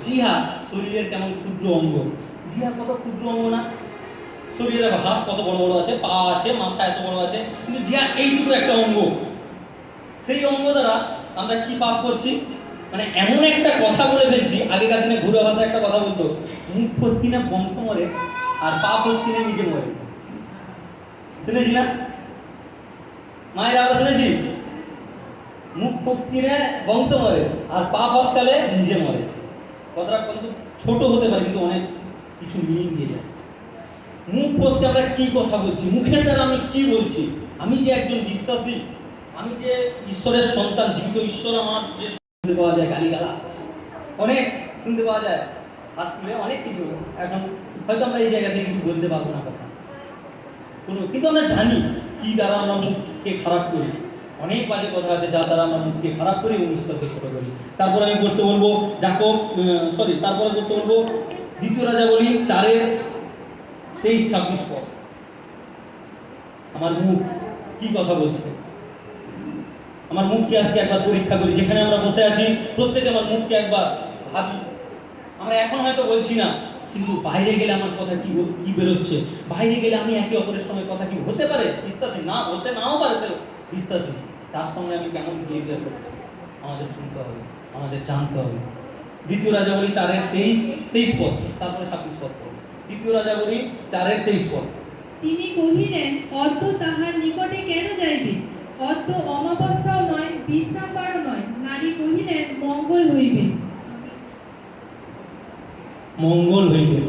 জিহ্বা শরীরের কেমন ক্ষুদ্র অঙ্গ। জিহ্বা কত ক্ষুদ্র অঙ্গ না? শরীরে দেখো হাত কত বড় বড় আছে, পা আছে, মাথা এত বড় আছে, কিন্তু জিহ্বা এইটুকু একটা অঙ্গ। সেই অঙ্গ দ্বারা আমরা কি পাপ করছি? মানে এমন একটা কথা বলে ফেলছি। আগেকার দিনে ঘুরে ভাষায় একটা কথা বলতো, মুখ ফসকিনে বংশ মরে আর পা ফসকিনে নিজে মরে। শুনেছি না মায়ের? আমরা শুনেছি মুখ ফসকিনে বংশ মরে আর পা ফসকালে নিজে মরে। কথাটা কিন্তু ছোট হতে পারে, কিন্তু অনেক কিছু মিনিং দিয়ে যায়। মুখ ফসকে আমরা কি কথা বলছি, মুখের দ্বারা আমি কি বলছি। আমি যে একজন বিশ্বাসী, আমি যে ঈশ্বরের সন্তান, জীবিত ঈশ্বর আমার যে শুনতে পাওয়া যায় গালিগালা, অনেক শুনতে পাওয়া যায়, হাত তুলে অনেক কিছু। এখন হয়তো আমরা এই জায়গা থেকে কিছু বলতে পারবো না কথা কোনো, কিন্তু আমরা জানি কি দ্বারা আমরা মুখকে খারাপ করি। অনেক বাজে কথা আছে যার দ্বারা আমরা মুখকে খারাপ করি এবং ঈশ্বরকে ছোট করি। তারপর আমি পড়তে বলবো তারপরে পড়তে বলবো 2 রাজাবলী 4:23-26। আমার মুখ কি কথা বলছে? আমার মুখকে আজকে একবার পরীক্ষা করি। যেখানে আমরা বসে আছি প্রত্যেকে আমার মুখকে একবার ভাবি। আমরা এখন হয়তো বলছি না, কিন্তু বাইরে গেলে আমার কথা কি বেরোচ্ছে, বাইরে গেলে আমি একে অপরের সঙ্গে কথা কি হতে পারে, বিশ্বাসী না হতে নাও পারে, বিশ্বাসী তার সঙ্গে আমি কেমন বিহেভিয়ার করছি আমাদের শুনতে হবে, আমাদের জানতে হবে। 2 রাজাবলী 4:23, তারপরে 26। 2 রাজাবলী 4:23। তিনি কহিলেন, অদ্য তাহার নিকটে কেন যাইবে? অদ্য অমাবস্যাও নয়, বিশ্রামবারও নয়। নারী কহিলেন, মঙ্গল হইবে। মঙ্গল হইবে।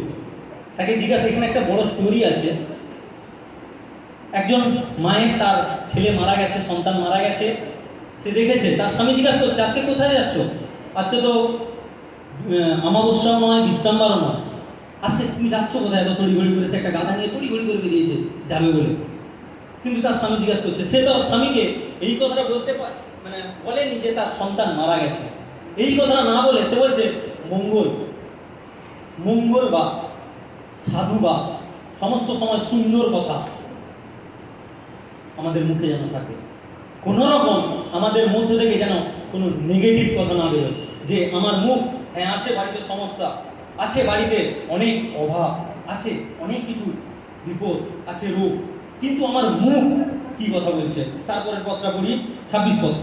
তাকে জিজ্ঞাসা, এখানে একটা বড় স্টোরি আছে। একজন মায়ের তার ছেলে মারা গেছে, সন্তান মারা গেছে, সে দেখেছে। তার স্বামী জিজ্ঞাসা করছে, আজকে কোথায় যাচ্ছ? আজকে তো অমাবস্যাও নয়, বিশ্রামবারও নয়, আজকে তুমি যাচ্ছ কোথায়? এত তড়িঘড়ি করেছে, একটা গাধা নিয়ে তড়িঘড়ি করে বেরিয়েছে যাবে বলে। কিন্তু তার স্বামী জিজ্ঞাসা করছে, সে তো স্বামীকে এই কথাটা বলতে বলেনি যে তার সন্তান মারা গেছে। এই কথাটা না বলে সে বলছে মঙ্গল বা সাধু বা সমস্ত সময় সুন্দর কথা আমাদের মুখে যেন থাকে। কোনো রকম আমাদের মধ্য থেকে যেন কোনো নেগেটিভ কথা না বেরোয়। যে আমার মুখ, হ্যাঁ আছে বাড়িতে সমস্যা, আছে বাড়িতে অনেক অভাব, আছে অনেক কিছু বিপদ, আছে রোগ, কিন্তু আমার মুখ কি কথা বলছে। তারপরে পত্রা পড়ি 26।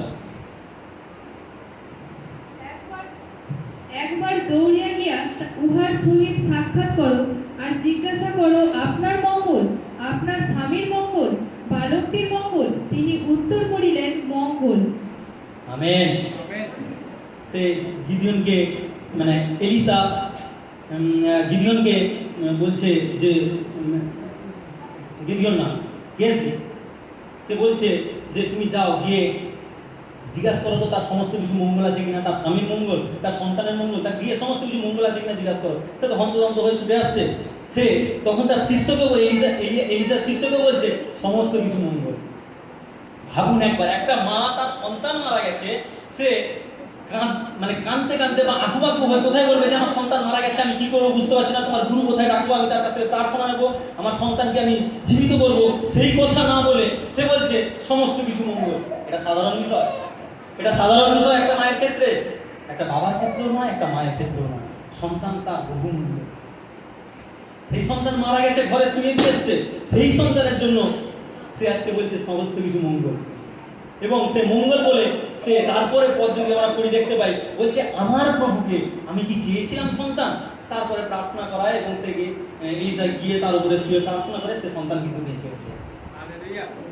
একবার দৌড়িয়া গিয়া উহার সহিত সাক্ষাৎ করো আর জিজ্ঞাসা করো, আপনার মঙ্গল, আপনার স্বামীর মঙ্গল, বালকটির মঙ্গল। তিনি উত্তর করিলেন, মঙ্গল। আমেন। সে গিদিয়নকে এলিসা গিদিয়নকে বলছে যে গিদিয়ন না গেছি, সে বলছে যে তুমি যাও গিয়ে জিজ্ঞাসা করো তো তার সমস্ত কিছু মঙ্গল আছে কিনা, তার স্বামীর মঙ্গল, তার সন্তানের মঙ্গল, তার গিয়ে সমস্ত কিছু মঙ্গল আছে কিনা জিজ্ঞাসা করো। সে তো হন্তদন্ত হয়ে ছুটে আসছে। সে তখন তার শিষ্যকে এলিসার শিষ্যকে বলছে সমস্ত কিছু মঙ্গল। ভাবুন একবার, একটা মা তার সন্তান মারা গেছে, সে কাঁদতে কাঁদতে বা আঁকুবাকু হয়ে কোথায় বলবে যে আমার সন্তান মারা গেছে, আমি কি করবো বুঝতে পারছি না, তোমার গুরু কোথায় ডাকবো, আমি তার কাছে প্রার্থনা নেবো, আমার সন্তানকে আমি জীবিত করবো, সেই কথা না বলে সে বলছে সমস্ত কিছু মঙ্গল। এটা সাধারণ বিষয়? এটা সাধারণ বিষয় একটা মায়ের ক্ষেত্রে, একটা বাবার ক্ষেত্রেও নয়, একটা মায়ের ক্ষেত্রেও নয়। সন্তান তার বহুমূল্য। সেই সন্তান মারা গেছে, ঘরে শুয়ে দিয়েছে, সেই সন্তানের জন্য সে আজকে বলছে সমস্ত কিছু মঙ্গল। এবং সে মঙ্গল বলে সে তারপরে পদ যদি আমরা পড়ি দেখতে পাই, বলছে আমার প্রভুকে আমি কি চেয়েছিলাম সন্তান, তারপরে প্রার্থনা করায় এবং সে এলিজা গিয়ে তার উপরে শুয়ে প্রার্থনা করে সে সন্তান কিন্তু বেঁচে ওঠে।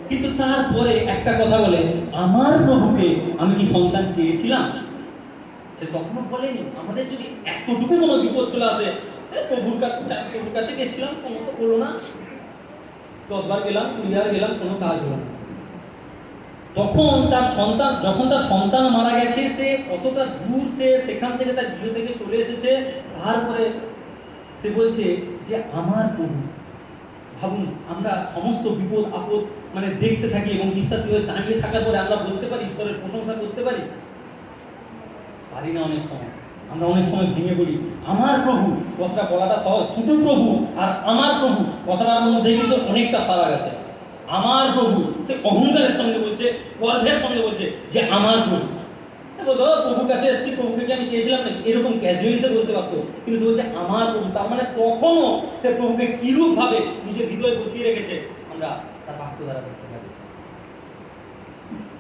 কিন্তু তারপরে একটা কথা বলে, আমার প্রভুকে আমি কি সন্তান চেয়েছিলাম, সে তখনও বলেনি। আমাদের যদি এতটুকু কোনো বিপদ চলে আসে, প্রভুর কাছে গেছিলাম, কোনো তো হলো না, 10 বার গেলাম, 20 বার গেলাম, কোনো কাজ হলো না। যখন তার সন্তান মারা গেছে, সে কতটা দূর, সে সেখান থেকে তার গৃহ থেকে চলে এসেছে, তারপরে সে বলছে যে আমার প্রভু। ভাবুন, আমরা সমস্ত বিপদ আপদ মানে দেখতে থাকি এবং বিশ্বাসী হয়ে দাঁড়িয়ে থাকার পরে আমরা বলতে পারি, ঈশ্বরের প্রশংসা করতে পারি? পারি না। অনেক সময় আমরা অনেক সময় ভেঙে পড়ি। আমার প্রভু কথাটা বলাটা সহজ, শুধু প্রভু আর আমার প্রভু কথাটার মধ্যে কিন্তু অনেকটা ফারাক আছে। আমার প্রভু সে অহংকারের সঙ্গে বলছে, গর্বের সঙ্গে বলছে যে আমার প্রভু। বলতো প্রভুর কাছে এসেছি, প্রভুকে কি আমি চেয়েছিলাম না, এরকম ক্যাজুয়ালি সে বলতে পারতো। কিন্তু সে বলছে আমার প্রভু, তার মানে তখনও সে প্রভুকে কিরূপ ভাবে নিজের হৃদয়ে বসিয়ে রেখেছে আমরা তার বাক্য দ্বারা দেখতে পারি।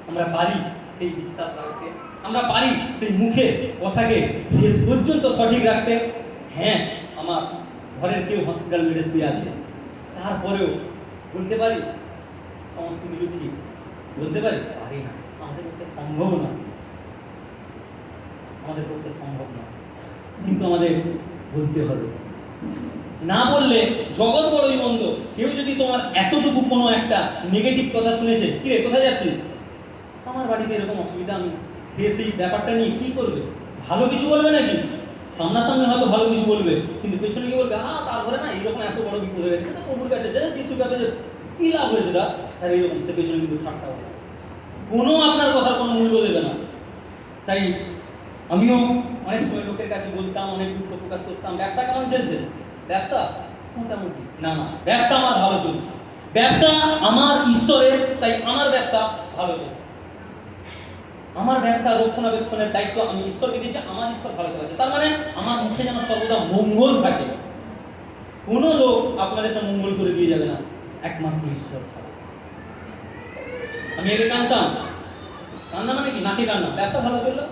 আমরা পারি সেই বিশ্বাস রাখতে, আমরা পারি সেই মুখে কথাকে শেষ পর্যন্ত সঠিক রাখতে। হ্যাঁ, আমার ঘরের কেউ হসপিটাল বেডে শুয়ে আছে, তারপরেও বলতে পারি সমস্ত কিছু ঠিক, বলতে পারি? পারি না। আমাদের পক্ষে সম্ভব না, আমাদের পক্ষে সম্ভব না, কিন্তু আমাদের বলতে হবে। না বললে জগৎ বড়ই মন্দ। কেউ যদি তোমার এতটুকু কোনো একটা নেগেটিভ কথা শুনেছে, কি রে কোথায় যাচ্ছিস, আমার বাড়িতে এরকম অসুবিধা, আমি সেই ব্যাপারটা নিয়ে কি করবে? ভালো কিছু বলবে নাকি? সামনাসামনি হয়তো ভালো কিছু বলবে, কিন্তু পেছনে কি বলবে, তারপরে না এইরকম এত বড় বিপদ হয়ে গেছে, প্রভুর কাছে যে যিশুর কাছে কি লাভ হয়েছে দা, তার এইরকম সে পেছনে কিন্তু ঠাট্টা হবে, কোনো আপনার কথার কোনো মূল্য দেবে না। তাই আমিও অনেক সময় লোকের কাছে বলতাম, অনেক দুঃখ প্রকাশ করতাম, ব্যবসা কেমন চলছে? ব্যবসা মোটামুটি। না, ব্যবসা আমার ভালো চলছে, ব্যবসা আমার ঈশ্বরের, তাই আমার ব্যবসা ভালো চলছে। আমার ব্যবসা রক্ষণাবেক্ষণের দায়িত্ব আমি ঈশ্বরকে দিয়েছি, আমার ঈশ্বর ভালো চলছে। তার মানে আমার মুখে যেন সর্বদা মঙ্গল থাকে। কোনো লোক আপনার এসে মঙ্গল করে দিয়ে যাবে না, একমাত্র ঈশ্বর ছাড়া। আমি একে কাঁদনা মানে কি নাকি কান্না, ব্যবসা ভালো চললো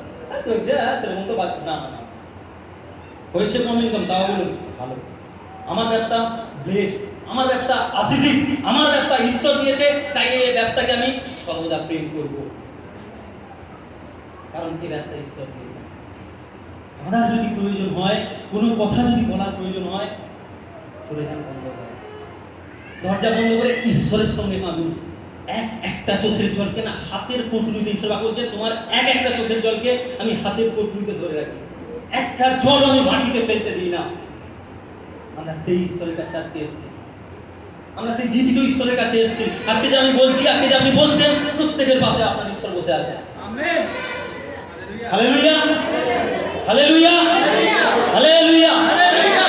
চলছে, সেরকম তো না হয়েছে কম ইনকাম, তাও বলুন ভালো। আমার ব্যবসা ব্লেসড, আমার ব্যবসা আশীষিত, আমার ব্যবসা ঈশ্বর দিয়েছে, তাই এই ব্যবসাকে আমি সর্বদা প্রেম করব, কারণ এই ব্যবসা ঈশ্বর দিয়েছে। কাঁদার যদি প্রয়োজন হয়, কোনো কথা যদি বলার প্রয়োজন হয়, চলে যান বন্ধ করে, দরজা বন্ধ করে ঈশ্বরের সঙ্গে কাঁদুন। একটা চোখের জলকে না হাতের কটুরিতে, ঈশ্বর বাক্য বলছে তোমার একটা চোখের জলকে আমি হাতের কটুরিতে ধরে রাখি, একটা জল আমি মাটিতে ফেলতে দিই না। আমরা সেই ঈশ্বরের কাছে আজকে এসেছি, আমরা সেই জীবিত ঈশ্বরের কাছে এসেছি। আজকে যে আমি বলছি, আজকে যে আপনি বলছেন, প্রত্যেকের পাশে আপনার ঈশ্বর বসে আছে। Amen, hallelujah, hallelujah, hallelujah, hallelujah.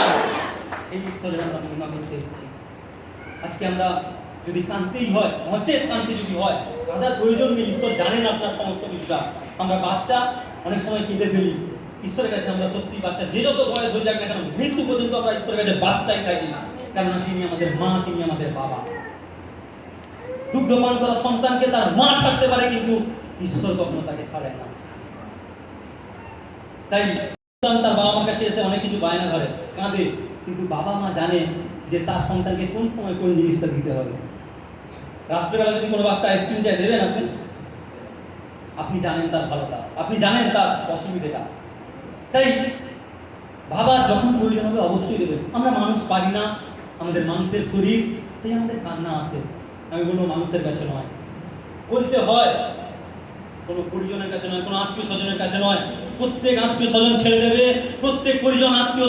সেই ঈশ্বরের আমরা মহিমা করতে এসেছি। আজকে আমরা যদি কাঁদতেই হয়, নচেত কাঁদতে যদি হয়, কাঁদার প্রয়োজন নেই, ঈশ্বর জানেন আপনার সমস্ত কিছুটা। আমরা বাচ্চা অনেক সময় কেঁদে ফেলি, ঈশ্বরের কাছে আমরা সত্যি বাচ্চা, যে যত বয়স হয়ে যাক না কেন, মৃত্যু পর্যন্ত আমরা ঈশ্বরের কাছে বাচ্চাই থাকি, কেননা তিনি আমাদের মা, তিনি আমাদের বাবা। দুগ্ধপান করা সন্তানকে তার মা ছাড়তে পারে, কিন্তু ঈশ্বর কখনো তাকে ছাড়ে না। তাই সন্তান তার বাবা মার কাছে এসে অনেক কিছু বায়না ধরে, কাঁদে, কিন্তু বাবা মা জানে যে তার সন্তানকে কোন সময় কোন জিনিসটা দিতে হবে। রাত্রেবেলা যদি কোনো বাচ্চা আইসক্রিম চায়, দেবেন আপনি? আপনি জানেন তার ভালোটা, আপনি জানেন তার অসুবিধাটা। তাই বাবা যখন প্রয়োজন হবে অবশ্যই দেবেন। আমরা মানুষ পারি না, আমাদের মানুষের শরীর, তাই আমাদের কান্না আসে। আমি বলবো মানুষের কাছে নয়, বলতে হয়, কোনো পরিজনের কাছে নয়, কোনো আত্মীয় স্বজনের কাছে নয়। প্রত্যেক আত্মীয় স্বজন ছেড়ে দেবে, প্রত্যেক পরিজন আত্মীয়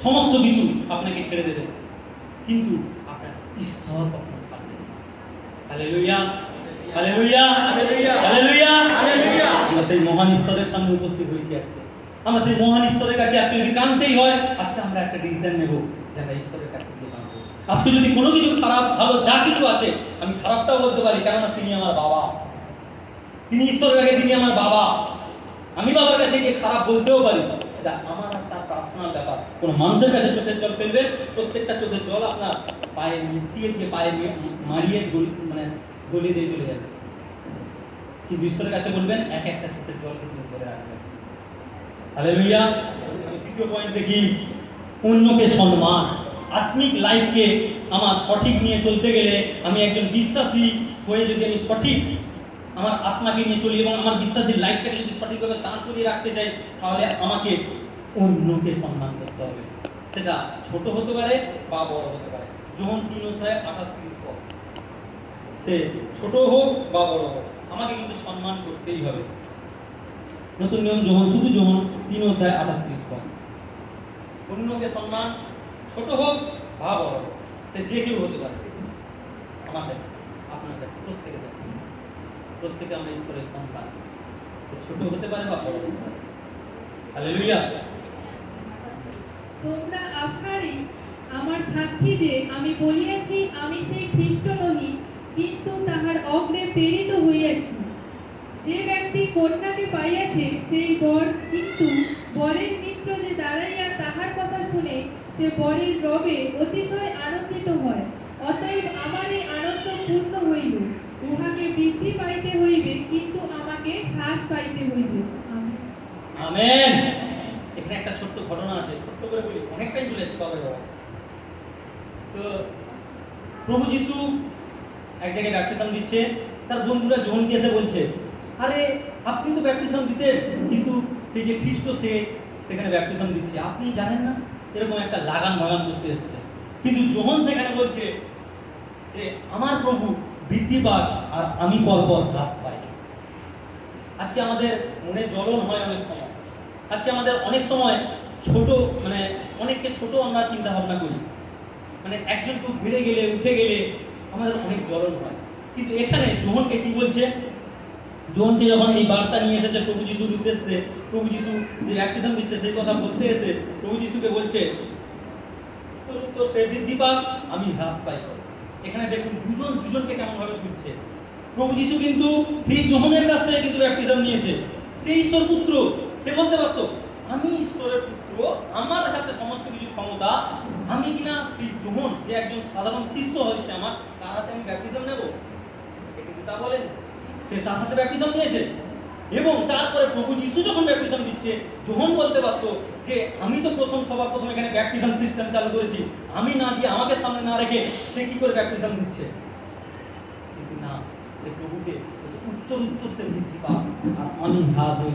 সমস্ত কিছু আপনাকে ছেড়ে দেবে, কিন্তু আপনার ঈশ্বর কখনো ছাড়বে না। Hallelujah, hallelujah, hallelujah, hallelujah, hallelujah. আমরা সেই মহান ঈশ্বরের সামনে উপস্থিত হয়েছি আজকে। আমরা সেই মহান ঈশ্বরের কাছে আজকে যদি কাঁদতেই হয়, আজকে আমরা একটা ডিসিশন নেব যে আমরা ঈশ্বরের কাছে গিয়ে কাঁদবো। আজকে যদি কোনো কিছু খারাপ ভালো যা কিছু আছে, আমি খারাপটাও বলতে পারি, কেননা তিনি আমার বাবা, তিনি ঈশ্বরের আগে তিনি আমার বাবা। আমি বাবার কাছে গিয়ে খারাপ বলতেও পারি, সেটা আমার আর তার প্রার্থনা পার্সোনাল ব্যাপার। কোনো মানুষের কাছে চোখের জল ফেলবে, প্রত্যেকটা চোখের জল আপনার পায়ে মিশিয়ে দিয়ে পায়ে মারিয়ে মানে গলিয়ে দিয়ে চলে যাবে। কিন্তু ঈশ্বরের কাছে বলবেন এক একটা চোখের জল কিন্তু ধরে রাখবেন। হালেলুয়া। আমি তৃতীয় পয়েন্ট দেখি অন্যকে সম্মান। আত্মিক লাইফকে আমার সঠিক নিয়ে চলতে গেলে আমি একজন বিশ্বাসী হয়ে যদি আমি সঠিক আমার আত্মাকে নিয়ে চলি এবং আমার বিশ্বাসীর লাইফটাকে যদি সঠিকভাবে দাঁড় করিয়ে রাখতে চাই, তাহলে আমাকে অন্যকে সম্মান করতে হবে। সেটা ছোট হতে পারে বা বড় হতে পারে। যোহন 3:28-30 পদ, সে ছোট হোক বা বড় হোক, আমাকে কিন্তু সম্মান করতেই হবে। নতুন নিয়ম যোহন 3:28-30 পদ। অন্যকে সম্মান, ছোট হোক বা বড় হোক, সে যে কেউ হতে পারে। আমার কাছে, আপনার কাছে, প্রত্যেকের কাছে, প্রত্যেকে আমরা ঈশ্বরের সন্তান। সে ছোট হতে পারে বা বড় হতে পারে। হালেলুয়া। তোমরা আপনারই আমার সাক্ষী যে আমি বলিয়াছি আমি সেই খ্রিস্ট নহি, কিন্তু তাহার অগ্রে প্রেরিত হইয়াছি। যে ব্যক্তি কন্যাকে পাইয়াছে সেই বর, কিন্তু বরের মিত্র যে দাঁড়াইয়া তাহার কথা শুনে সে বরের রবে অতিশয় আনন্দিত হয়। অতএব আমার এই আনন্দ পূর্ণ হইল। উহাকে বৃদ্ধি পাইতে হইবে, কিন্তু আমাকে হ্রাস পাইতে হইবে। আমেন। আমেন। এখানে একটা ছোট্ট ঘটনা আছে, ছোট্ট করে বলি, অনেকটাই চলে এসেছে বাবা। তো প্রভু যিশু এক জায়গায় ব্যাপটিজম দিচ্ছে, তার বন্ধুরা যোহনকে এসে বলছে, আরে আপনি তো ব্যাপটিজম দিতেন, কিন্তু সেই যে খ্রিস্ট সে সেখানে ব্যাপটিজম দিচ্ছে, আপনি জানেন না? এরকম একটা লাগান ভাগান করতে এসেছে। কিন্তু যোহন সেখানে বলছে যে আমার প্রভু বৃদ্ধি পাক আর আমি পরপর হ্রাস পাই। আজকে আমাদের মনে জ্বলন হয় অনেক সময়, আজকে আমাদের অনেক সময় ছোট মানে অনেককে ছোট আমরা চিন্তা ভাবনা করি, মানে একজন খুব বেড়ে গেলে উঠে গেলে আমাদের অনেক জ্বলন হয়। কিন্তু এখানে যোহনকে কি বলছে? যোহনকে যখন এই বার্তা নিয়ে এসেছে প্রভু যিশুর উদ্দেশ্যে, প্রভু যিশু যে ব্যাপটিজম দিচ্ছে সেই কথা বলতে এসে প্রভু যিশুকে বলছে তো সে বৃদ্ধি পাক আমি হ্রাস পাই। এখানে দেখুন দুজনকে কেমন ভাবে বুঝছে। প্রভু যিশু কিন্তু সেই যোহনের কাছ থেকে কিন্তু ব্যাপটিজম নিয়েছে। সেই ঈশ্বর পুত্র, সে বলতে পারতো আমি ঈশ্বরের পুত্র, আমার হাতে সমস্ত কিছু ক্ষমতা, আমি কিনা সেই যোহন যে একজন সাধারণ শিষ্য হয়েছে আমার, তার হাতে আমি ব্যাপটিজম নেব? সে কিন্তু তা বলেন, সে তার হাতে ব্যাপটিজম নিয়েছে। এবং তারপরে প্রভু যিশু যখন ব্যাপটিজম দিচ্ছে, যোহন বলতে পারতো যে আমি তো সবার প্রথম এখানে ব্যাপটিজম সিস্টেম চালু করেছি, আমি না দিয়ে আমাকে সামনে না রেখে সে কি করে ব্যাপটিজম দিচ্ছে? কিন্তু না, সে প্রভুকে উত্তর সে বৃদ্ধি পাক আর আমি হ্রাস হই।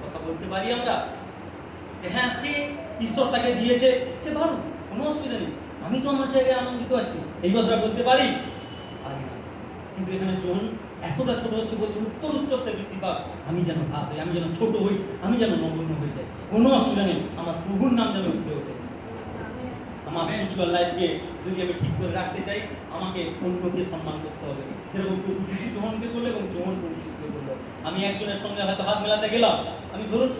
কথা বলতে পারি আমরা যে হ্যাঁ, সে ঈশ্বর তাকে দিয়েছে, সে ভালো, কোনো অসুবিধা নেই, আমি তো আমার জায়গায় আনন্দিত আছি, এই কথাটা বলতে পারি? পারি না। কিন্তু এখানে যোহন এতটা ছোট হচ্ছে, বলছে উত্তর সে বৃদ্ধি পাক, আমি যেন হ্রাস হই, আমি যেন ছোট হই, আমি যেন নগণ্য হয়ে যাই, কোনো অসুবিধা নেই, আমার প্রভুর নাম যেন উঠে ওঠে। আমার স্পিরিচুয়াল লাইফকে যদি আমি ঠিক করে রাখতে চাই, আমাকে অন্যকে সম্মান করতে হবে। যেরকম প্রভু যিশু যোহনকে করলো এবং যোহন প্রভু যিশুকে করলো। আমি একজনের সঙ্গে হয়তো হাত মেলাতে গেলাম, আমি ধরুন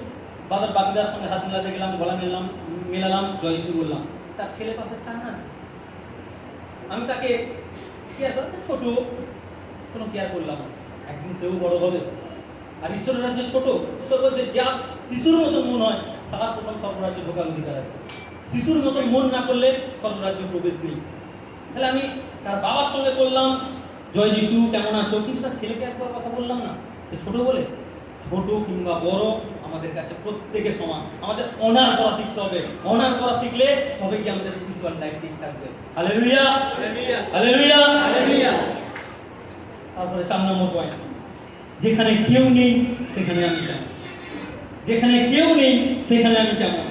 বাকিদার সঙ্গে হাত মেলাতে গেলাম, গলা মেলালাম, জয় যিশু বললাম, তার ছেলে পাশে স্থান আছে, আমি তাকে কেয়ার করছে, ছোট, কোনো কেয়ার করলাম না, একদিন সেও বড় হবে। আর ঈশ্বরের রাজ্য ছোট, ঈশ্বর বলছে যা শিশুর মতো মন হয় সারা প্রথম স্বর্গরাজ্যে ঢোকার অধিকার আছে। শিশুর মতো মন না করলে স্বর্গরাজ্য প্রবেশ নেই। তাহলে আমি তার বাবার সঙ্গে করলাম জয় যিশু কেমন আছো, কিন্তু তার ছেলেকে একবার কথা বললাম না, সে ছোট বলে। ছোট কিংবা বড় আমাদের কাছে প্রত্যেকে সমান। আমাদের অনার করা শিখতে হবে, অনার করা শিখলে তবে কি আমাদের স্পিরিচুয়াল লাইফ ঠিক থাকবে। Hallelujah, hallelujah, hallelujah, hallelujah. তারপরে 4 নম্বর পয়েন্ট, যেখানে কেউ নেই সেখানে আমি কেমন, যেখানে কেউ নেই সেখানে আমি কেমন।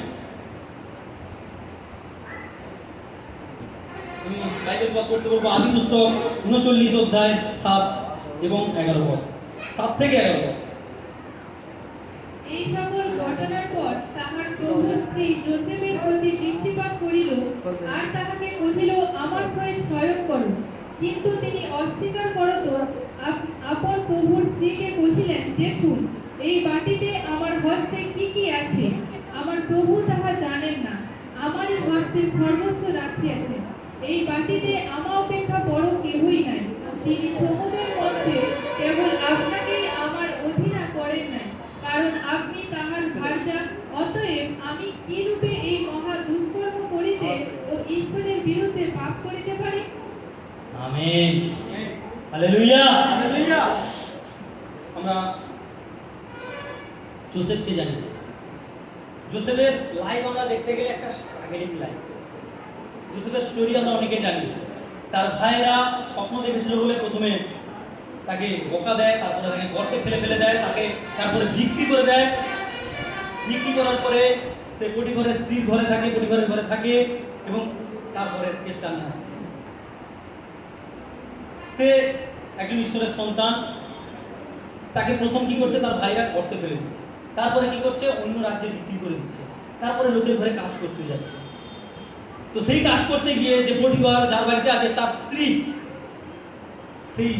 আমি বাইবেল পড়তে বলবো আদি পুস্তক 39 অধ্যায় 7 এবং 11 পদ, 7 থেকে 11 পদ। এই সকল ঘটনার পর তাহার প্রভু সেই যোসেফের প্রতি দৃষ্টিপাত করিল, আর তাহাকে কহিল আমার সহিত শয়ন করো। কিন্তু তিনি অস্বীকার করত। আপন প্রভুর স্ত্রীকে কহিলেন, দেখুন এই বাটিতে আমার হস্তে কি কি আছে, আমার প্রভু তাহা জানেন না, আমারই হস্তে সর্বস্ব রাখিয়াছেন। এই বাটিতে আমা অপেক্ষা বড় কেহই নাই। তিনি সমুদ্রের মধ্যে কেবল আপনাকেই আমার অধীনা করেন নাই, কারণ আপনি তাহার ভার্যা। অতএব আমি কি রূপে এই আমেন। Hallelujah, hallelujah. আমরা যোসেফকে জানি। যোসেফের লাইফ আমরা দেখতে গেলে একটা ট্র্যাজেডিক লাইফ। যোসেফের স্টোরি আমরা অনেকে জানি। তার ভাইয়েরা স্বপ্ন দেখেছিল বলে প্রথমে তাকে বোকা দেয়, তারপরে তাকে গর্তে ফেলে ফেলে দেয়, তারপরে বিক্রি করে দেয়। বিক্রি করার পরে সে পটিফারের স্ত্রীর ঘরে থাকে, পটিফারের ঘরে থাকে, এবং তারপরে কেসটা আমি আসছি। সে একজন ঈশ্বরের সন্তান। তাকে প্রথম কি করছে, তার ভাইরা গর্তে ফেলে দিচ্ছে। তারপরে কি করছে, অন্য রাজ্যে বিক্রি করে দিচ্ছে। তারপরে লোকের ঘরে কাজ করতে যাচ্ছে। তো সেই কাজ করতে গিয়ে যে পটিফার যার বাড়িতে আছে, তার স্ত্রী, সেই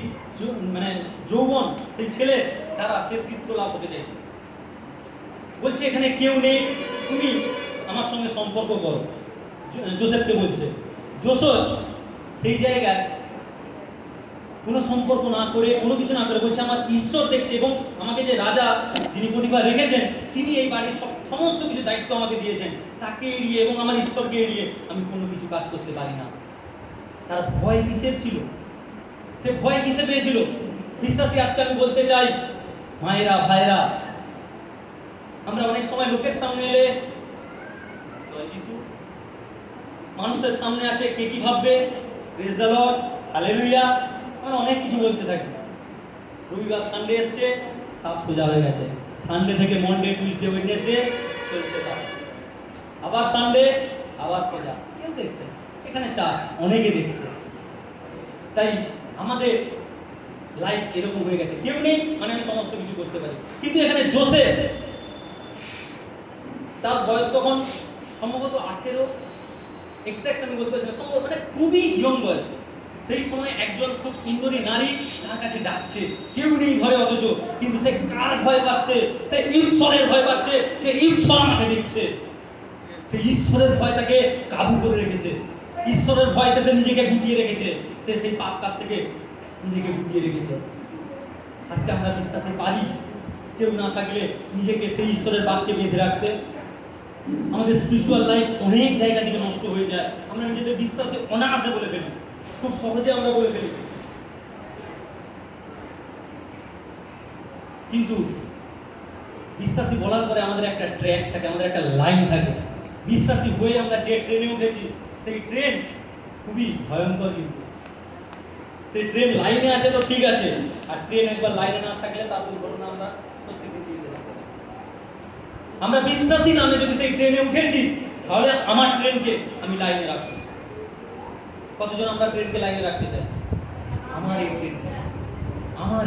মানে যৌবন, সেই ছেলে তারা সে তৃপ্ত লাভ হতে চাইছে। বলছে এখানে কেউ নেই, তুমি আমার সঙ্গে সম্পর্ক করো। যোসেফকে বলছে। যোসেফ সেই জায়গায় কোনো সম্পর্ক না করে, কোনো কিছু না করে বলছে আমার ঈশ্বর দেখছে, এবং আমাকে যে রাজা যিনি পটিফার রেখেছেন, তিনি এই বাড়ির সমস্ত কিছু দায়িত্ব আমাকে দিয়েছেন। তাকে এড়িয়ে এবং আমার ঈশ্বরকে এড়িয়ে আমি কোনো কিছু কাজ করতে পারি না। তার ভয় কিসের ছিল? সে ভয় কিসে পেয়েছিল? বিশ্বাসী আজকে আমি বলতে চাই, মায়েরা, ভাইরা, আমরা অনেক সময় লোকের সামনে এলে, মানুষের সামনে আছে, কে কি ভাববে, প্রেজ দ্য লর্ড, হালেলুয়া, আমরা অনেক কিছু বলতে থাকি। রবিবার সানডে এসছে, সব সোজা হয়ে গেছে। সানডে থেকে মন্ডে, টিউসডে, ওয়েডনেসডে চলছে সব। আবার সানডে, আবার সোজা। কেউ দেখছে? এখানে চাষ অনেকে দেখছে। তাই আমাদের লাইফ এরকম হয়ে গেছে, কেউ নেই মানে আমি সমস্ত কিছু করতে পারি। কিন্তু এখানে যোসেফ, তার বয়স তখন সম্ভবত 18, এক্সাক্ট আমি বলতে পারছি না, সম্ভবত মানে খুবই ইয়ং বয়স। সেই সময় একজন খুব সুন্দরী নারী তার কাছে যাচ্ছে, কেউ নেই ঘরে অথচ, কিন্তু সে কার ভয় পাচ্ছে? সে ঈশ্বরের ভয় পাচ্ছে, যে ঈশ্বর আমাকে দেখছে। সে ঈশ্বরের ভয় তাকে কাবু করে রেখেছে। ঈশ্বরের ভয়তে সে নিজেকে গুটিয়ে রেখেছে। সে সেই পাপ কাজ থেকে নিজেকে গুটিয়ে রেখেছে। আজকে আমরা বিশ্বাসে পারি কেউ না থাকলে নিজেকে সেই ঈশ্বরের বাক্যে বেঁধে রাখতে। আমাদের স্পিরিচুয়াল লাইফ অনেক জায়গা থেকে নষ্ট হয়ে যায়। আমরা নিজেদের বিশ্বাসে অনায়াসে বলে ফেলি, খুব সহজে আমরা বলে ফেলি। কিন্তু বিশ্বাসী বলার পরে আমাদের একটা ট্র্যাক থাকে, আমাদের একটা লাইন থাকে। বিশ্বাসী হয়ে আমরা যে ট্রেনে উঠেছি, সেই ট্রেন খুবই ভয়ঙ্কর। কিন্তু সেই ট্রেন লাইনে আছে তো ঠিক আছে, আর ট্রেন একবার লাইনে না থাকলে তার দুর্ঘটনা আমরা প্রত্যেকদিন দেখতে পাই। আমরা বিশ্বাসী নামে যদি সেই ট্রেনে উঠেছি, তাহলে আমার ট্রেনকে আমি লাইনে রাখবো। কতজন আমরা ট্রেনকে লাইনে রাখতে চাই? আমার এই ট্রেন, আমার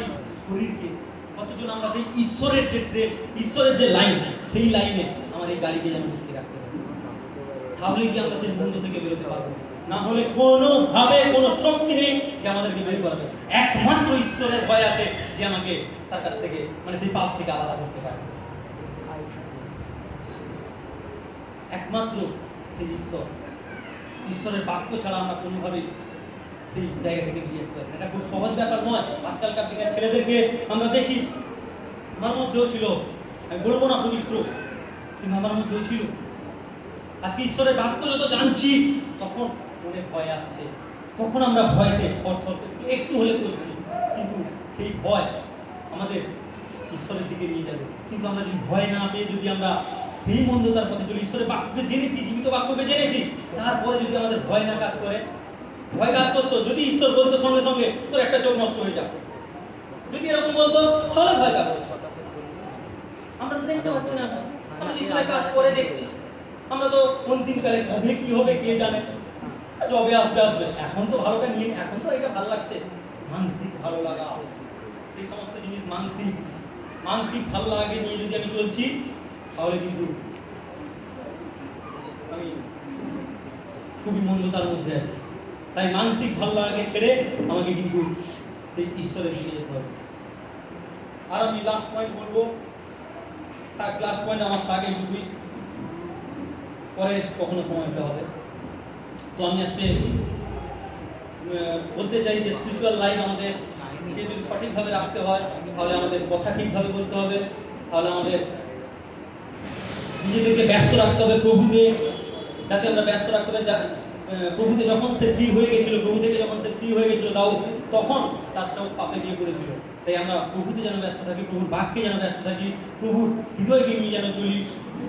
এই শরীরকে। কতজন আমরা সেই ঈশ্বরের যে ট্রেন, ঈশ্বরের যে লাইন, সেই লাইনে আমার এই গাড়িকে যেন বসিয়ে রাখতে পারি। তাহলে কি আমরা সেই বন্ধ থেকে বেরোতে পারবো? না হলে কোনোভাবে কোনো শক্তি নেই যে আমাদেরকে বের করাবে। একমাত্র ঈশ্বরের ভয় আছে যে আমাকে তার কাছ থেকে, মানে সেই পাপ থেকে আলাদা করতে পারে। একমাত্র সেই ঈশ্বর। ঈশ্বরের বাক্য ছাড়া আমরা কোনোভাবেই সেই জায়গা থেকে বেরিয়ে আসতে পারি না। এটা খুব সহজ ব্যাপার নয়। আজকালকার দিনের ছেলেদেরকে আমরা দেখি, আমার মধ্যেও ছিল, আমি বলবো না পবিত্র, কিন্তু আমার মধ্যেও ছিল। আজকে ঈশ্বরের বাক্য যত জানছি, তখন মনে ভয় আসছে, তখন আমরা ভয়তে থরথর একটু হলে করছি। কিন্তু সেই ভয় আমাদের ঈশ্বরের দিকে নিয়ে যাবে। কিন্তু আমরা যদি ভয় না পেয়ে যদি আমরা সেই মন্দতার পথে চলি, ঈশ্বরের বাক্যকে জেনেছি, জীবিত বাক্যকে জেনেছি, তারপরে যদি আমাদের ভয় না কাজ করে, ভয় কাজ করতো যদি ঈশ্বর বলতো সঙ্গে সঙ্গে তোর একটা চোখ নষ্ট হয়ে যাবে, যদি এরকম বলতো, তাহলে ভয় কাজ করতো। আমরা তো দেখতে পাচ্ছি না, আমরা ঈশ্বরের কাজ করে দেখছি। আমরা তো অন্তিমকালে কবে কি হবে কে জানে, যবে আসবে আসবে, এখন তো ভালোটা নিয়ে, এখন তো এটা ভালো লাগছে, মানসিক ভালো লাগা, এই সমস্ত জিনিস মানসিক ভালো লাগাকে নিয়ে যদি আমি চলছি, তাহলে কিন্তু আমি খুবই মন্দতার মধ্যে আছি। তাই মানসিক ভালো লাগাকে ছেড়ে আমাকে কিন্তু সেই ঈশ্বরের দিকে যেতে হবে। আর আমি লাস্ট পয়েন্ট বলবো, তার লাস্ট পয়েন্ট আমার থাকে এইটুকুই, পরে কখনো সময় দিতে হবে। তো আমি আজকে বলতে চাই যে স্পিরিচুয়াল লাইফ আমাদের যদি সঠিকভাবে রাখতে হয়, তাহলে আমাদের কথা ঠিকভাবে বলতে হবে, তাহলে আমাদের নিজেদেরকে ব্যস্ত রাখতে হবে প্রভুতে, যাতে আমরা ব্যস্ত রাখতে হবে প্রভুতে যখন সে ফ্রি হয়ে গেছিল, প্রভু থেকে যখন সে ফ্রি হয়ে গেছিল দাউদ, তখন তার চোখ পাপে গিয়ে পড়েছিল। তাই আমরা প্রভুতে যেন ব্যস্ত থাকি, প্রভুর বাক্যে যেন ব্যস্ত থাকি, প্রভুর হৃদয়কে নিয়ে যেন চলি,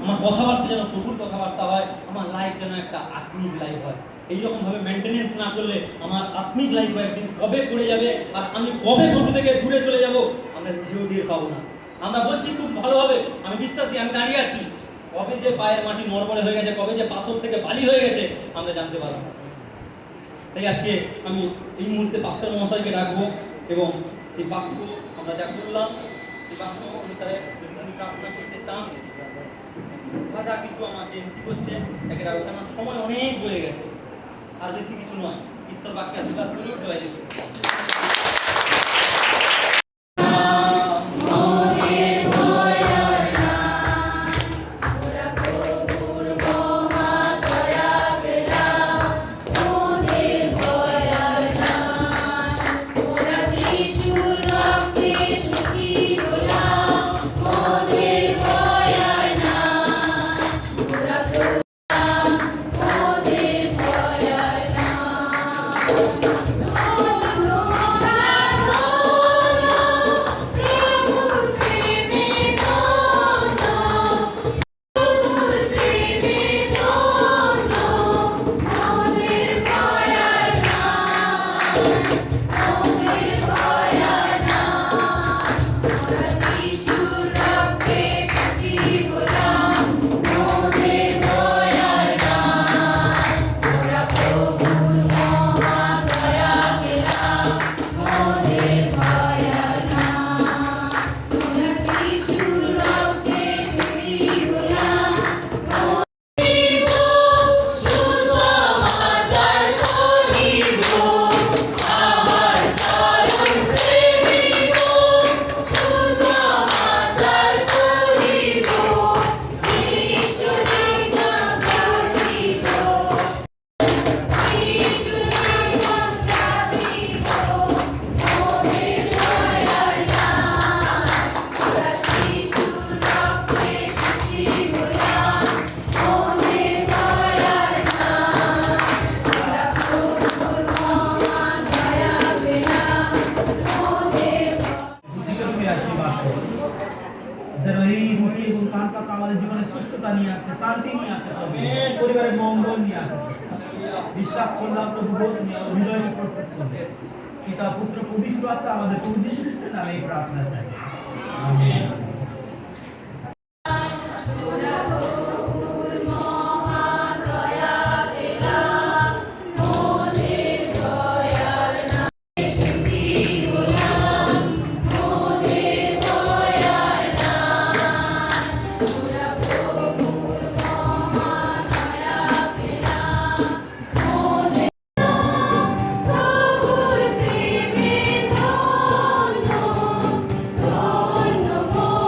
আমার কথাবার্তা যেন প্রভুর কথাবার্তা হয়, আমার লাইফ যেন একটা আত্মিক লাইফ হয়। এইরকম ভাবে মেনটেনেন্স না করলে আমার আত্মিক লাইফ একদিন কবে পড়ে যাবে আর আমি কবে প্রভু থেকে দূরে চলে যাব আমরা নিজেও টের পাবো না। আমরা বলছি খুব ভালো হবে, আমি বিশ্বাসী, আমি দাঁড়িয়ে আছি, কবে যে পায়ের মাটি নড়বড়ে হয়ে গেছে, কবে যে পাথর থেকে বালি হয়ে গেছে আমরা জানতে পারবো না। তাই আজকে আমি এই মুহূর্তে পাস্টার মহাশয়কে ডাকবো এবং এই বাক্য আমরা যা করলাম সেই বাক্য অনুসারে যদি তিনি প্রার্থনা করতে চান বা যা কিছু আমার টেন্সি করছে তাকে ডাকবো। আমার সময় অনেক বয়ে গেছে, আর বেশি কিছু নয়, ঈশ্বর বাক্যে আশীর্বাদ করেও চলে গেছে। যেন এই রুটি এবং পান পাতা আমাদের জীবনে সুস্থতা নিয়ে আসে, শান্তি নিয়ে আসে, পরিবারের মঙ্গল নিয়ে আসে। বিশ্বাস করলাম প্রভু হৃদয়কে প্রস্তুত করবে। পিতা পুত্র পবিত্র আত্মা আমাদের প্রভু যীশু খ্রিস্টের নামে এই প্রার্থনা চাই, আমেন। Oh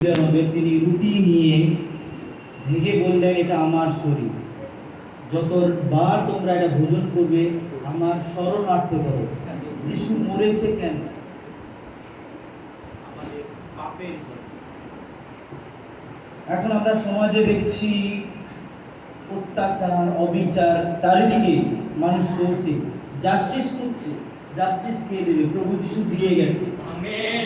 বুঝলেন হবে, তিনি রুটি নিয়ে ভেঙে বললেন, এটা আমার শরীর, যতবার তোমরা এটা ভোজন করবে আমার স্মরণার্থে করো। যিশু মরেছে কেন? আমাদের পাপের জন্য। এখন আমরা সমাজে দেখছি অত্যাচার, অবিচার, চারিদিকে মানুষ চলছে, জাস্টিস করছে। জাস্টিস কে দেবে? প্রভু যিশু দিয়ে গেছে।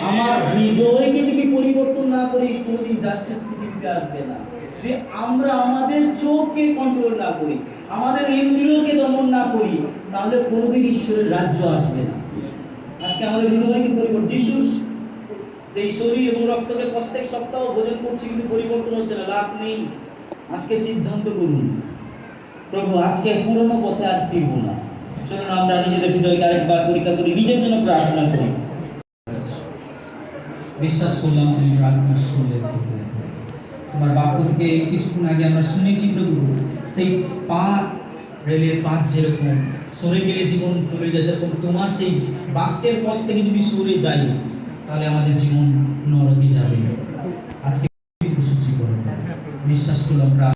আমার হৃদয়কে যদি পরিবর্তন না করি, কোনোদিন জাস্টিস পৃথিবীতে আসবে না। যে আমরা আমাদের চোখকে কন্ট্রোল না করি, আমাদের ইন্দ্রিয়কে দমন না করি, তাহলে কোনোদিন ঈশ্বরের রাজ্য আসবে না। আজকে আমাদের হৃদয়কে পরিবর্তন, যিশু যে শরীর এবং রক্তকে প্রত্যেক সপ্তাহ ভোজন করছি কিন্তু পরিবর্তন হচ্ছে না, লাভ নেই। আজকে সিদ্ধান্ত করুন, প্রভু আজকে পুরনো পথে আর ফিরবো না। চলুন আমরা নিজেদের হৃদয়কে আরেকবার পরীক্ষা করি, নিজের জন্য প্রার্থনা করি। বিশ্বাস করলাম তুমি প্রার্থনা শুনলে। তোমার বাক্য থেকে কিছুক্ষণ আগে আমরা শুনেছি প্রভু, সেই পা রেলের পাত যেরকম সরে গেলে জীবন চলে যায়, সেরকম তোমার সেই বাক্যের পথ থেকে যদি সরে যাই তাহলে আমাদের জীবন নরকে যাবে। আজকে সূচি করো, বিশ্বাস করলাম।